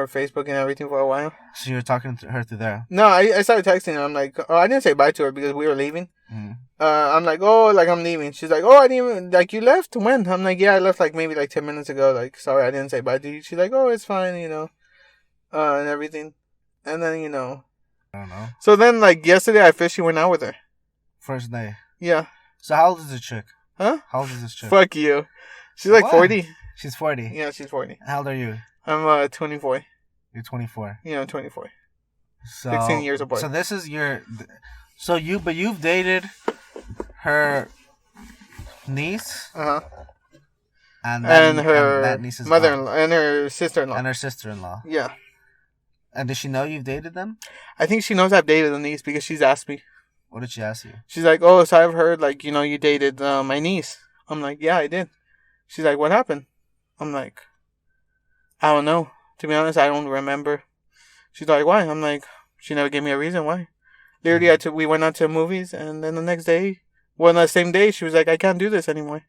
Facebook and everything for a while. So, you were talking to her through there? No, I started texting her. I'm like, oh, I didn't say bye to her because we were leaving. Mm-hmm. I'm like, oh, like, I'm leaving. She's like, oh, I didn't even, like, you left? When? I'm like, yeah, I left, like, maybe, like, 10 minutes ago. Like, sorry, I didn't say bye to you. She's like, oh, it's fine, and everything. And then, I don't know. So then, like, yesterday, I officially went out with her. First day? Yeah. So how old is this chick? Huh? How old is this chick? Fuck you. She's, like, 40. She's 40? Yeah, she's 40. How old are you? I'm, 24. You're 24? Yeah, I'm 24. So, 16 years apart. So this is your... So you've dated her niece, and her niece's mother-in-law, and her sister-in-law, and her sister-in-law. Yeah. And does she know you've dated them? I think she knows I've dated the niece because she's asked me. What did she ask you? She's like, "Oh, so I've heard like you dated my niece." I'm like, "Yeah, I did." She's like, "What happened?" I'm like, "I don't know. To be honest, I don't remember." She's like, "Why?" I'm like, "She never gave me a reason why." Literally, we went out to movies, and then the same day, she was like, I can't do this anymore.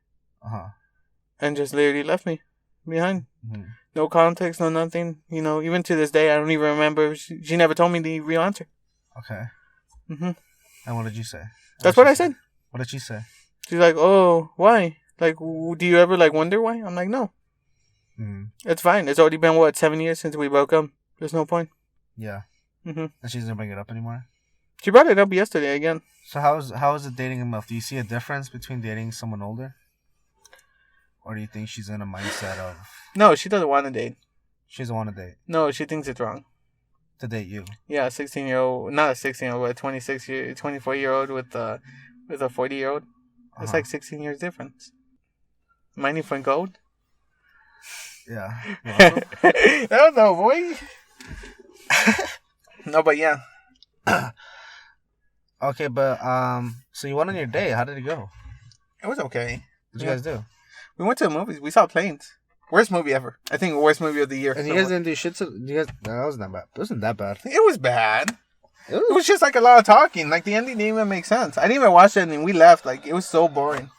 And just literally left me behind. Mm-hmm. No context, no nothing. Even to this day, I don't even remember. She never told me the real answer. Okay. Mm-hmm. And what did you say? That's what I said. What did she say? She's like, oh, why? Like, do you ever, like, wonder why? I'm like, no. Mm-hmm. It's fine. It's already been, 7 years since we broke up. There's no point. Yeah. Mm-hmm. And she doesn't bring it up anymore? She brought it up yesterday again. So how is it dating a Milf? Do you see a difference between dating someone older? Or do you think she's in a mindset of... No, she doesn't want to date. She doesn't want to date? No, she thinks it's wrong. To date you? Yeah, a 16-year-old... Not a 16-year-old, but a 24-year-old with a 40-year-old. It's like 16 years difference. Mining for gold? Yeah. I don't know, boy. No, but yeah. Okay, but so you went on your date. How did it go? It was okay. What did you guys do? We went to the movies. We saw Planes. Worst movie ever. I think worst movie of the year. And you guys didn't do shit to you guys. No, that wasn't that bad. It wasn't that bad. It was bad. It was just like a lot of talking. Like the ending didn't even make sense. I didn't even watch it and we left. Like it was so boring.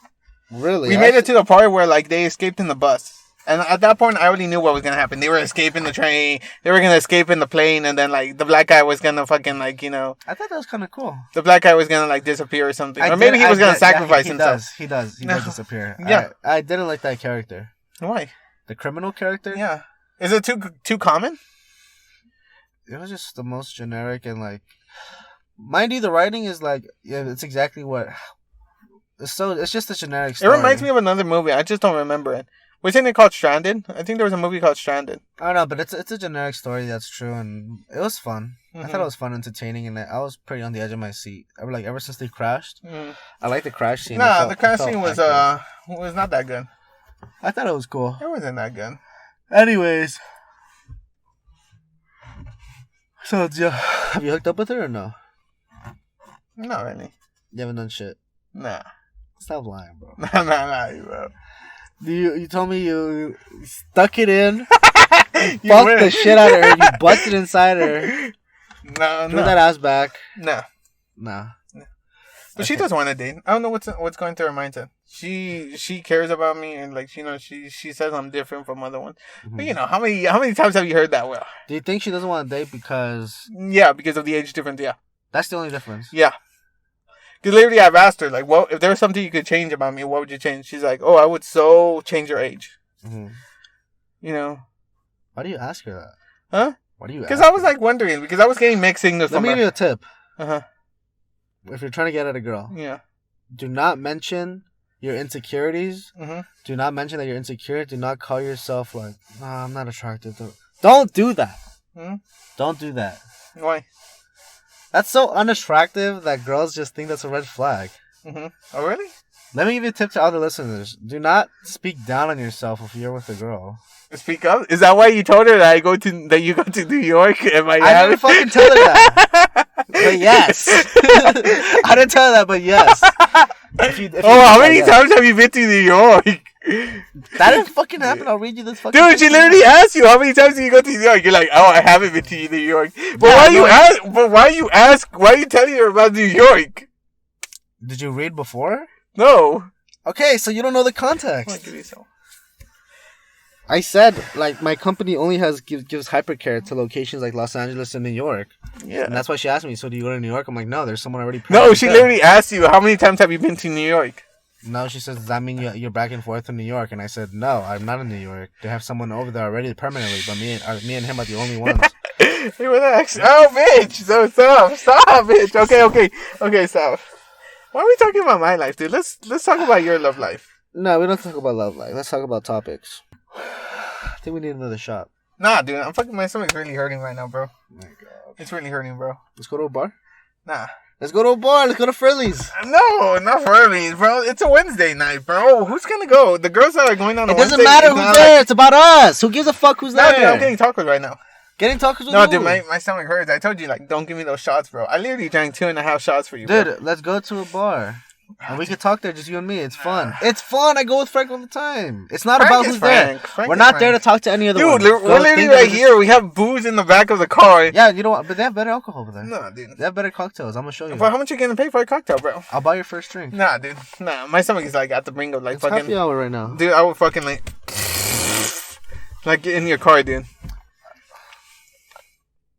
Really? We made it to the part where like they escaped in the bus. And at that point, I already knew what was going to happen. They were escaping the train. They were going to escape in the plane. And then, like, the black guy was going to fucking, like, you know. I thought that was kind of cool. The black guy was going to, like, disappear or something. Or maybe he was going to sacrifice himself. He does disappear. Yeah. I didn't like that character. Why? The criminal character? Yeah. Is it too common? It was just the most generic and, like... Mind you, the writing is, like... Yeah, it's exactly what... It's just a generic story. It reminds me of another movie. I just don't remember it. Wasn't it called Stranded? I think there was a movie called Stranded. I don't know, but it's a generic story, that's true, and it was fun. I thought it was fun, entertaining, and I was pretty on the edge of my seat. Ever since they crashed, I like the crash scene. Nah, the crash scene was not that good. I thought it was cool. It wasn't that good. Anyways, so have you hooked up with her or no? Not really. You haven't done shit. Nah. Stop lying, bro. Nah, bro. You told me you stuck it in, fucked the shit out of her, you busted inside her. No. Threw that ass back. Nah. But she does want to date. I don't know what's going through her mindset. She cares about me and like she says I'm different from other ones. But how many times have you heard that? Well, do you think she doesn't want to date because? Yeah, because of the age difference. Yeah. That's the only difference. Yeah. Because literally, I've asked her, like, well, if there was something you could change about me, what would you change? She's like, oh, I would so change your age. You know? Why do you ask her that? Huh? Why do you ask Because I was, like, wondering. Because I was getting mixed signals from her. Let me give you a tip. Uh-huh. If you're trying to get at a girl. Yeah. Do not mention your insecurities. Do not mention that you're insecure. Do not call yourself, like, nah, I'm not attracted to... Don't do that. Don't do that. Why? That's so unattractive that girls just think that's a red flag. Oh, really? Let me give you a tip to other listeners. Do not speak down on yourself if you're with a girl. Speak up? Is that why you told her that you go to New York and Miami? I didn't fucking tell her that. But yes. I didn't tell her that, but yes. How many times have you been to New York? That didn't fucking happen. I'll read you this fucking... Dude, she literally asked you how many times did you go to New York. You're like, oh, I haven't been to New York. But why are you telling her about New York? Did you read before? No. Okay, so you don't know the context. I said, like, my company only gives hypercare to locations like Los Angeles and New York. Yeah. And that's why she asked me, so do you go to New York? I'm like, no, there's someone already... No, she literally asked you, how many times have you been to New York? No, she says, does that mean you're back and forth to New York? And I said, no, I'm not in New York. They have someone over there already permanently, but me and him are the only ones. Hey, relax. Oh, bitch. So stop, bitch. Okay, stop. Why are we talking about my life, dude? Let's talk about your love life. No, we don't talk about love life. Let's talk about topics. I think we need another shot. Nah, dude. My stomach's really hurting right now, bro. Oh my God. It's really hurting, bro. Let's go to a bar? Nah. Let's go to a bar. Let's go to Frilly's. No, not Frilly's, bro. It's a Wednesday night, bro. Who's gonna go? The girls that are going on a Wednesday... It doesn't matter who's there. It's about us. Who gives a fuck who's there? Dude, I'm getting tacos right now. Getting tacos with No, who? dude, my stomach hurts. I told you, like, don't give me those shots, bro. I literally drank 2.5 shots for you, dude, bro. let's go to a bar. And we can talk there, just you and me. It's fun. It's fun. I go with Frank all the time. It's not about who's there. We're not there to talk to any other one. Dude, we're literally right here. We have booze in the back of the car. Yeah, you know what? But they have better alcohol over there. No, dude. They have better cocktails. I'm going to show you. But how much you gonna pay for a cocktail, bro? I'll buy your first drink. Nah, dude. Nah, my stomach is like at the brink of like it's fucking... happy hour right now. Dude, I would fucking like in your car, dude.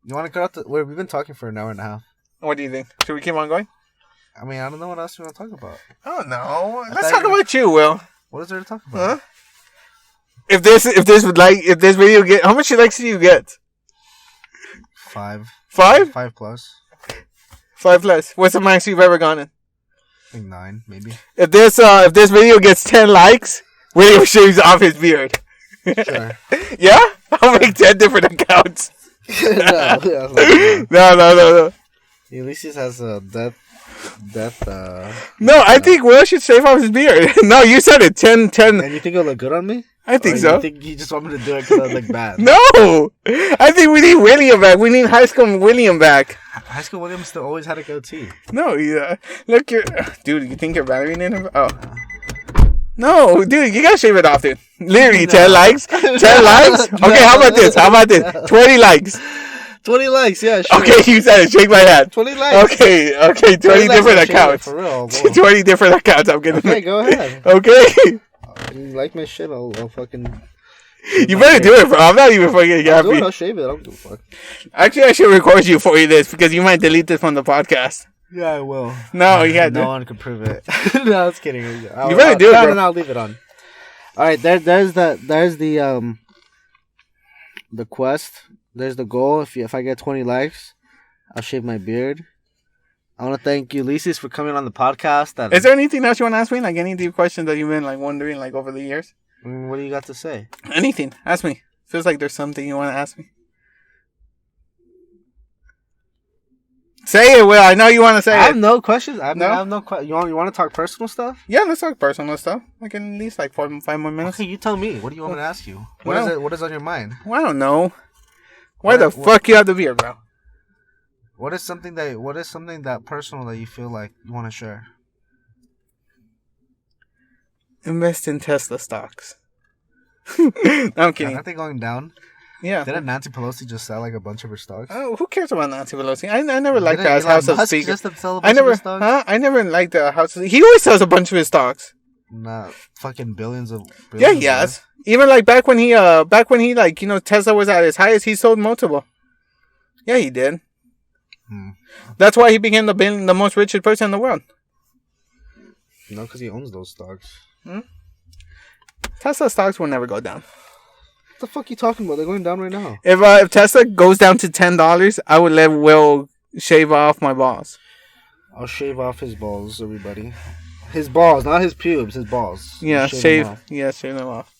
You want to cut out the... We've been talking for an hour and a half. What do you think? Should we keep on going? I mean, I don't know what else you want to talk about. Oh, no. Let's talk about you, Will. What is there to talk about? Huh? If this video get... How much likes do you get? 5. 5? 5 plus. 5 plus. What's the max you've ever gone in? I think 9, maybe. If this video gets 10 likes, William shaves off his beard. Sure. Yeah? I'll make 10 different accounts. No. Ulises has a death. No, I think Will should shave off his beard. No, you said it. 10. And you think it'll look good on me? I think so. You think you just want me to do it because I look bad? No! I think we need William back. We need High School William back. High School William still always had a goatee. No, look, dude, you think you're better than him? Oh. No, dude, you gotta shave it off, dude. Literally, 10 likes? 10 likes? Okay, how about this? 20 likes? 20 likes, yeah, sure. Okay, you said it. Shake my hand. 20 likes. Okay, 20 different accounts. For real. 20 different accounts. I'm getting. Okay, go ahead. Okay. You like my shit? I'll fucking. You better do it, bro. I'm not even fucking happy. I'll shave it. I don't give a fuck. Actually, I should record you for you this because you might delete this from the podcast. Yeah, I will. No, you can't. No one can prove it. No, I was kidding. You better do it, bro. No, I'll leave it on. All right, there's the quest. There's the goal. If I get 20 likes, I'll shave my beard. I want to thank Ulises for coming on the podcast. Is there anything else you want to ask me? Like any deep questions that you've been like wondering like over the years? What do you got to say? Anything. Ask me. Feels like there's something you want to ask me. Say it, Will. I know you want to say it. I have no questions. I have No? no questions. You want to talk personal stuff? Yeah, let's talk personal stuff. Like in at least like 5 more minutes. Okay, you tell me. What do you want me to ask you? What Well- is it? What is on your mind? Well, I don't know. Why the fuck you have the beard, bro? What is something that personal that you feel like you want to share? Invest in Tesla stocks. No, I'm kidding. Aren't they going down? Yeah. Didn't Nancy Pelosi just sell like a bunch of her stocks? Oh, who cares about Nancy Pelosi? I never liked Didn't that House Elon of Musk Speaker. just sell a bunch of his stocks? I never liked the House. He always sells a bunch of his stocks. Nah, fucking billions of. Yeah, he has. Even like back when he like Tesla was at his highest, he sold multiple. Yeah, he did. That's why he became the most richest person in the world. No, because he owns those stocks. Tesla stocks will never go down. What the fuck are you talking about? They're going down right now. If Tesla goes down to $10, I would let Will shave off my balls. I'll shave off his balls, everybody. His balls, not his pubes, his balls. Yeah, shave them off.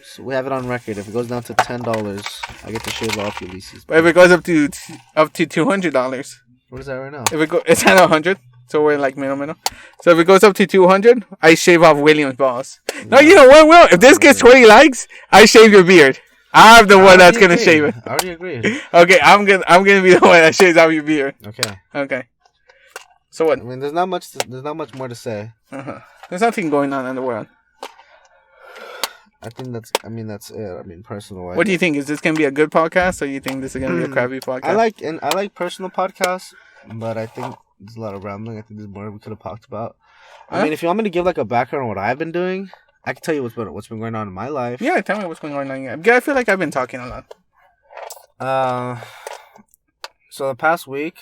So we have it on record. If it goes down to $10, I get to shave off Ulises. But if it goes up to $200, What is that right now? It's at 100, so we're like middle. So if it goes up to 200, I shave off William's balls. No, you know what, Will? If this gets 20 likes, I shave your beard. I'm the one that's gonna shave it. I already agree. Okay, I'm gonna be the one that shaves off your beard. Okay. So what? I mean, there's not much more to say. There's nothing going on in the world. I think that's it. I mean, personal. What do you think? Is this gonna be a good podcast, or you think this is gonna be a crappy podcast? I like personal podcasts, but I think there's a lot of rambling. I think there's more we could have talked about. I mean, if you want me to give like a background on what I've been doing, I can tell you what's been going on in my life. Yeah, tell me what's been going on. Yeah, I feel like I've been talking a lot. So the past week,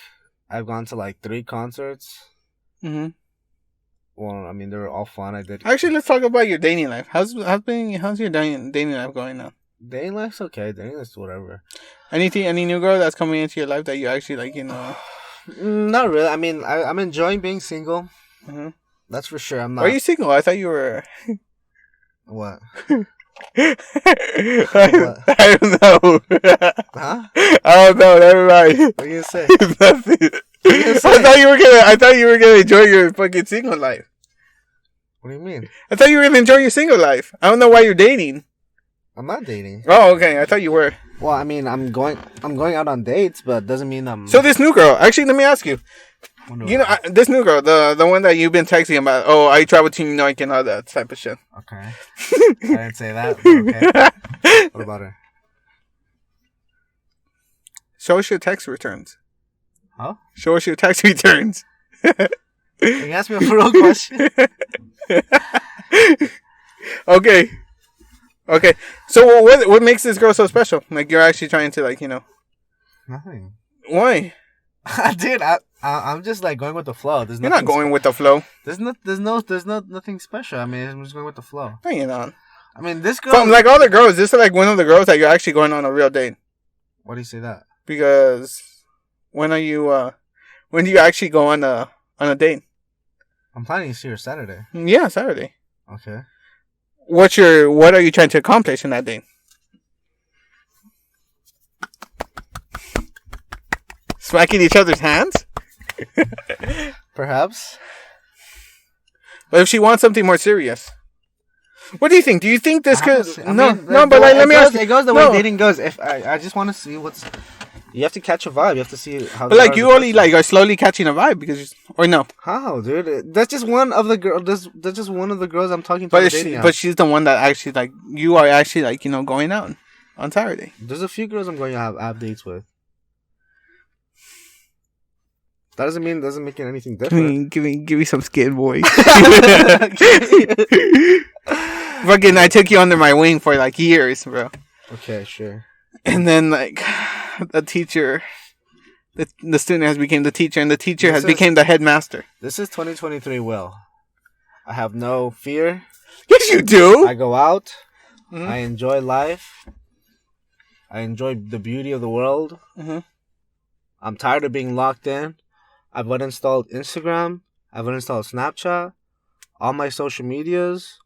I've gone to like 3 concerts. Well, I mean, they were all fun. I did. Actually, let's talk about your dating life. How's your dating life going now? Dating life's okay. Dating life's whatever. Any new girl that's coming into your life that you actually like, Not really. I mean, I'm enjoying being single. That's for sure. I'm not. Are you single? I thought you were. What? I don't know. Huh? I don't know. Never mind. What are you gonna say? Nothing. I thought you were gonna enjoy your fucking single life. What do you mean? I thought you were gonna enjoy your single life. I don't know why you're dating. I'm not dating. Oh, okay. I thought you were. Well, I mean, I'm going out on dates, but doesn't mean I'm. So this new girl. Actually, let me ask you. This new girl, the one that you've been texting about. Oh, I traveled to New York and all that type of shit. Okay. I didn't say that. Okay. What about her? Show us your text returns. Huh? Show us your text returns. Can you ask me a real question? Okay. So what makes this girl so special? Like you're actually trying to Nothing. Why? Dude, I'm just like going with the flow. You're not going with the flow. There's nothing special. I mean, I'm just going with the flow. No, you're not. I mean, this girl. From like all the girls, this is like one of the girls that you're actually going on a real date. Why do you say that? Because when do you actually go on a date? I'm planning to see her Saturday. Yeah, Saturday. Okay. What are you trying to accomplish in that date? Smacking each other's hands? Perhaps. But if she wants something more serious. What do you think? Do you think this could... let me ask you. It goes the way dating goes. If I just want to see what's... You have to catch a vibe. You have to see how... But like you only like are slowly catching a vibe because... Or no? How, dude? That's just one of the girls... That's just one of the girls I'm talking to. But she's the one that actually like... You are actually like, going out on Saturday. There's a few girls I'm going to have dates with. That doesn't make it anything different. Give me some skin, boy. Fucking, I took you under my wing for like years, bro. Okay, sure. And then like the teacher, the student has become the teacher, and the teacher has become the headmaster. This is 2023. Will. I have no fear. Yes, you do. I go out. Mm-hmm. I enjoy life. I enjoy the beauty of the world. Mm-hmm. I'm tired of being locked in. I've uninstalled Instagram. I've uninstalled Snapchat. All my social medias.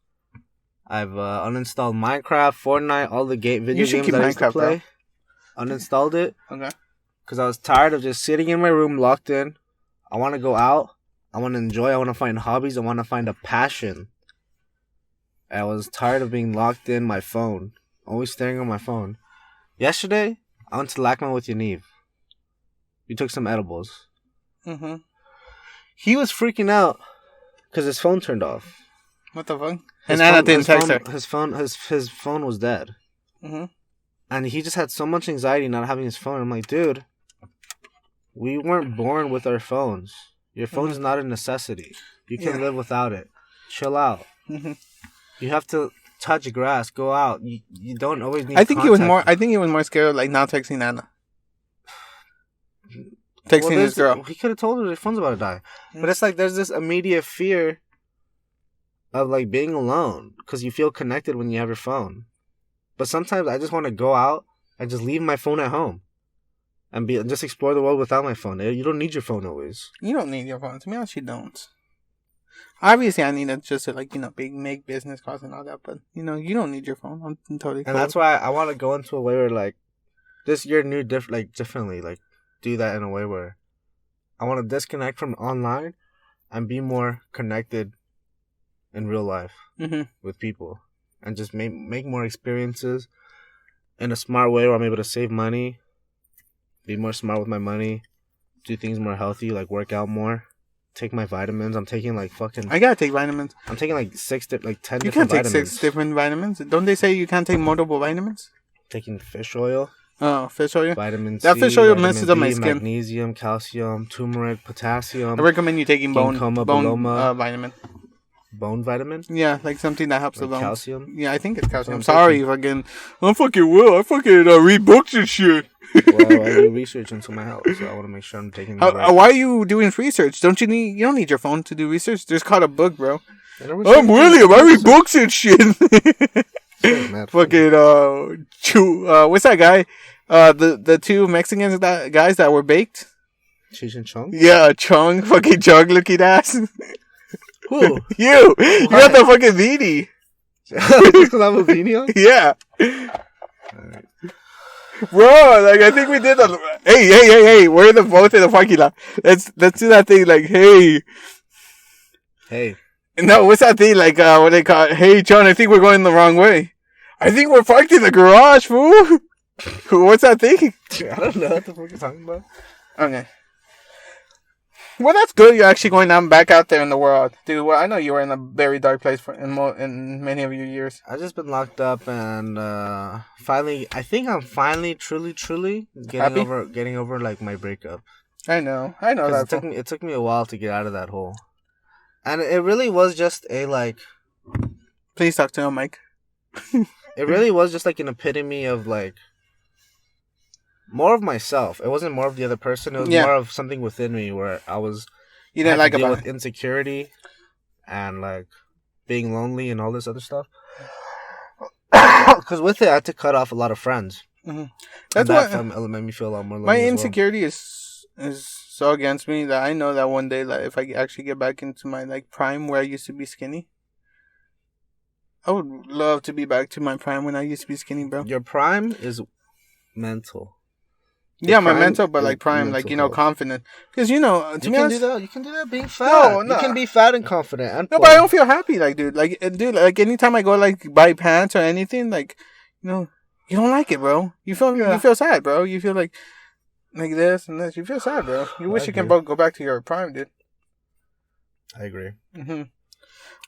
I've uninstalled Minecraft, Fortnite, all the video games that I used to play. Bro. Uninstalled it. Okay. Because I was tired of just sitting in my room locked in. I want to go out. I want to enjoy. I want to find hobbies. I want to find a passion. I was tired of being locked in my phone. Always staring at my phone. Yesterday, I went to Lachman with Yaniv. We took some edibles. Mm-hmm. He was freaking out because his phone turned off. What the fuck? And Anna didn't text her. His phone was dead. Mm-hmm. And he just had so much anxiety not having his phone. I'm like, dude, we weren't born with our phones. Your phone is not a necessity. You can live without it. Chill out. Mm-hmm. You have to touch grass. Go out. You don't always need. I think he was more scared of like not texting Anna. Texting his girl. He could have told her his phone's about to die. Mm-hmm. But it's like there's this immediate fear of like being alone because you feel connected when you have your phone. But sometimes I just want to go out and just leave my phone at home and just explore the world without my phone. You don't need your phone always. You don't need your phone. To be honest, you don't. Obviously, I need it just to like make business calls and all that. But you don't need your phone. I'm totally. And that's why I want to go into a way where like this year differently like do that in a way where I want to disconnect from online and be more connected in real life with people and just make more experiences in a smart way where I'm able to save money, be more smart with my money, do things more healthy, like work out more, take my vitamins. I'm taking like fucking... I gotta take vitamins. I'm taking like 10 different vitamins. You can't take 6 different vitamins. Don't they say you can't take multiple vitamins? Taking fish oil. Oh, fish oil? Vitamin C. That fish oil messes up my skin. Magnesium, calcium, turmeric, potassium. I recommend you taking bone vitamin. Bone vitamin? Yeah, like something that helps the bones. Calcium? Yeah, I think it's calcium. I'm sorry, I fucking will. I fucking read books and shit. Well, I do research into my health, so I want to make sure I'm taking the right. Why are you doing research? You don't need your phone to do research. There's called a book, bro. I'm William. I read books and shit. Fucking what's that guy? The 2 Mexican guys that were baked. Cheech and Chong? Yeah, Chong, fucking Chong looking ass. Who? You got the fucking beanie. Just because I have a beanie on? Yeah. Right. Bro, like I think we did that. Hey, we're both in the parking lot. Let's do that thing like, hey. No, what's that thing like, what they call it? Hey, John, I think we're going the wrong way. I think we're parked in the garage, fool. What's that thing? I don't know what the fuck you're talking about. Okay. Well, that's good. You're actually going down back out there in the world, dude. Well, I know you were in a very dark place in many of your years. I've just been locked up, and finally, I think I'm finally, truly getting over like my breakup. I know that. It took me a while to get out of that hole, and it really was just a like. Please talk to him, Mike. It really was just like an epitome of like. More of myself. It wasn't more of the other person. It was more of something within me where I was. You didn't like deal with insecurity, and like being lonely and all this other stuff. Because with it, I had to cut off a lot of friends. Mm-hmm. That's what made me feel a lot more lonely. My insecurity is so against me that I know that one day, like, if I actually get back into my like prime where I used to be skinny, I would love to be back to my prime when I used to be skinny, bro. Your prime is mental. Yeah, my mental, but like prime, like, confident. Because, to me, you can do that being fat. No. You can be fat and confident. And but I don't feel happy, like, dude. Like, anytime I go, like, buy pants or anything, like, you don't like it, bro. You feel sad, bro. You feel like this and this. You feel sad, bro. You wish you can go back to your prime, dude. I agree. Mm-hmm.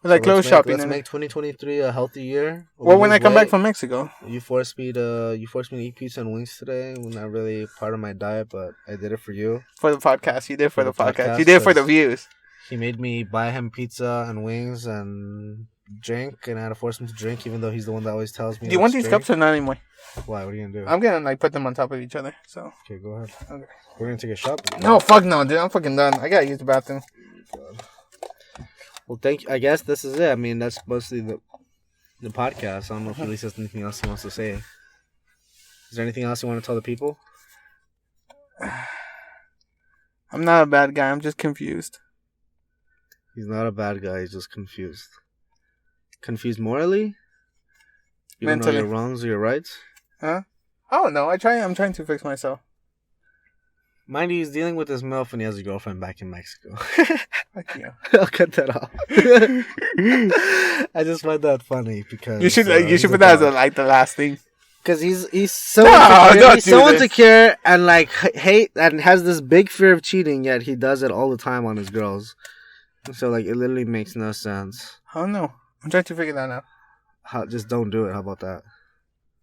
Like clothes shopping. Let's make 2023 a healthy year. Well, when I come back from Mexico. You forced me to eat pizza and wings today. Not really part of my diet, but I did it for you. For the podcast. You did for the podcast. You did for the views. He made me buy him pizza and wings and drink, and I had to force him to drink, even though he's the one that always tells me. Do you want these cups or not anymore? Why? What are you gonna do? I'm gonna like put them on top of each other. So. Okay, go ahead. Okay. We're gonna take a shot. No, fuck no, dude. I'm fucking done. I gotta use the bathroom. Well, thank you. I guess this is it. I mean, that's mostly the podcast. I don't know if Ulises has anything else he wants to say. Is there anything else you want to tell the people? I'm not a bad guy. I'm just confused. He's not a bad guy. He's just confused. Confused morally? You don't know your wrongs or your rights? Huh? Oh, no. I'm trying to fix myself. Mind you, he's dealing with his Milf and he has a girlfriend back in Mexico. Fuck you. I'll cut that off. I just find that funny because you should put that as the last thing. Because he's so insecure. He's so insecure and like hate and has this big fear of cheating, yet he does it all the time on his girls. So like it literally makes no sense. I don't know. I'm trying to figure that out. Just don't do it. How about that?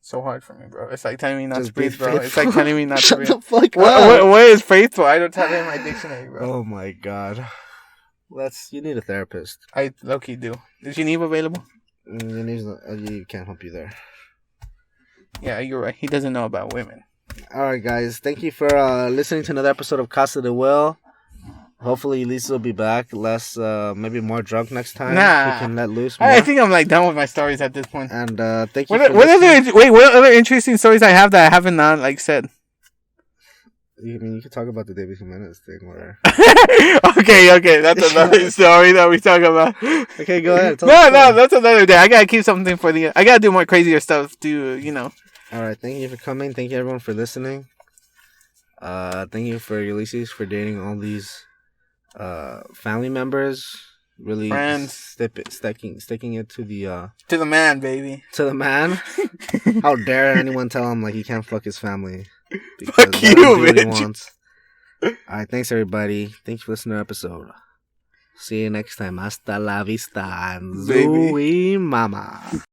So hard for me, bro. It's like telling me not to breathe, bro. It's like telling me not to breathe. Shut the fuck up. What is faithful? I don't have it in my dictionary, bro. Oh my god. You need a therapist. I low-key do. Is Geneva available? You can't help you there. Yeah, you're right. He doesn't know about women. Alright, guys. Thank you for listening to another episode of Casa de Will. Hopefully, Lisa will be back. Less, maybe more drunk next time. Nah. We can let loose more. I think I'm like done with my stories at this point. And thank you. What other interesting stories I have that I haven't not said? You can talk about the David Jimenez thing, where. Okay, that's another story that we talk about. Okay, go ahead. No, that's another day. I gotta keep something for I gotta do more crazier stuff to. All right, thank you for coming. Thank you everyone for listening. Thank you for Ulises for dating all these family members. Really, friends, sticking it to the man, baby. To the man. How dare anyone tell him like he can't fuck his family? Fuck you, bitch. Alright, thanks everybody. Thanks for listening to the episode. See you next time. Hasta la vista. Zooey mama.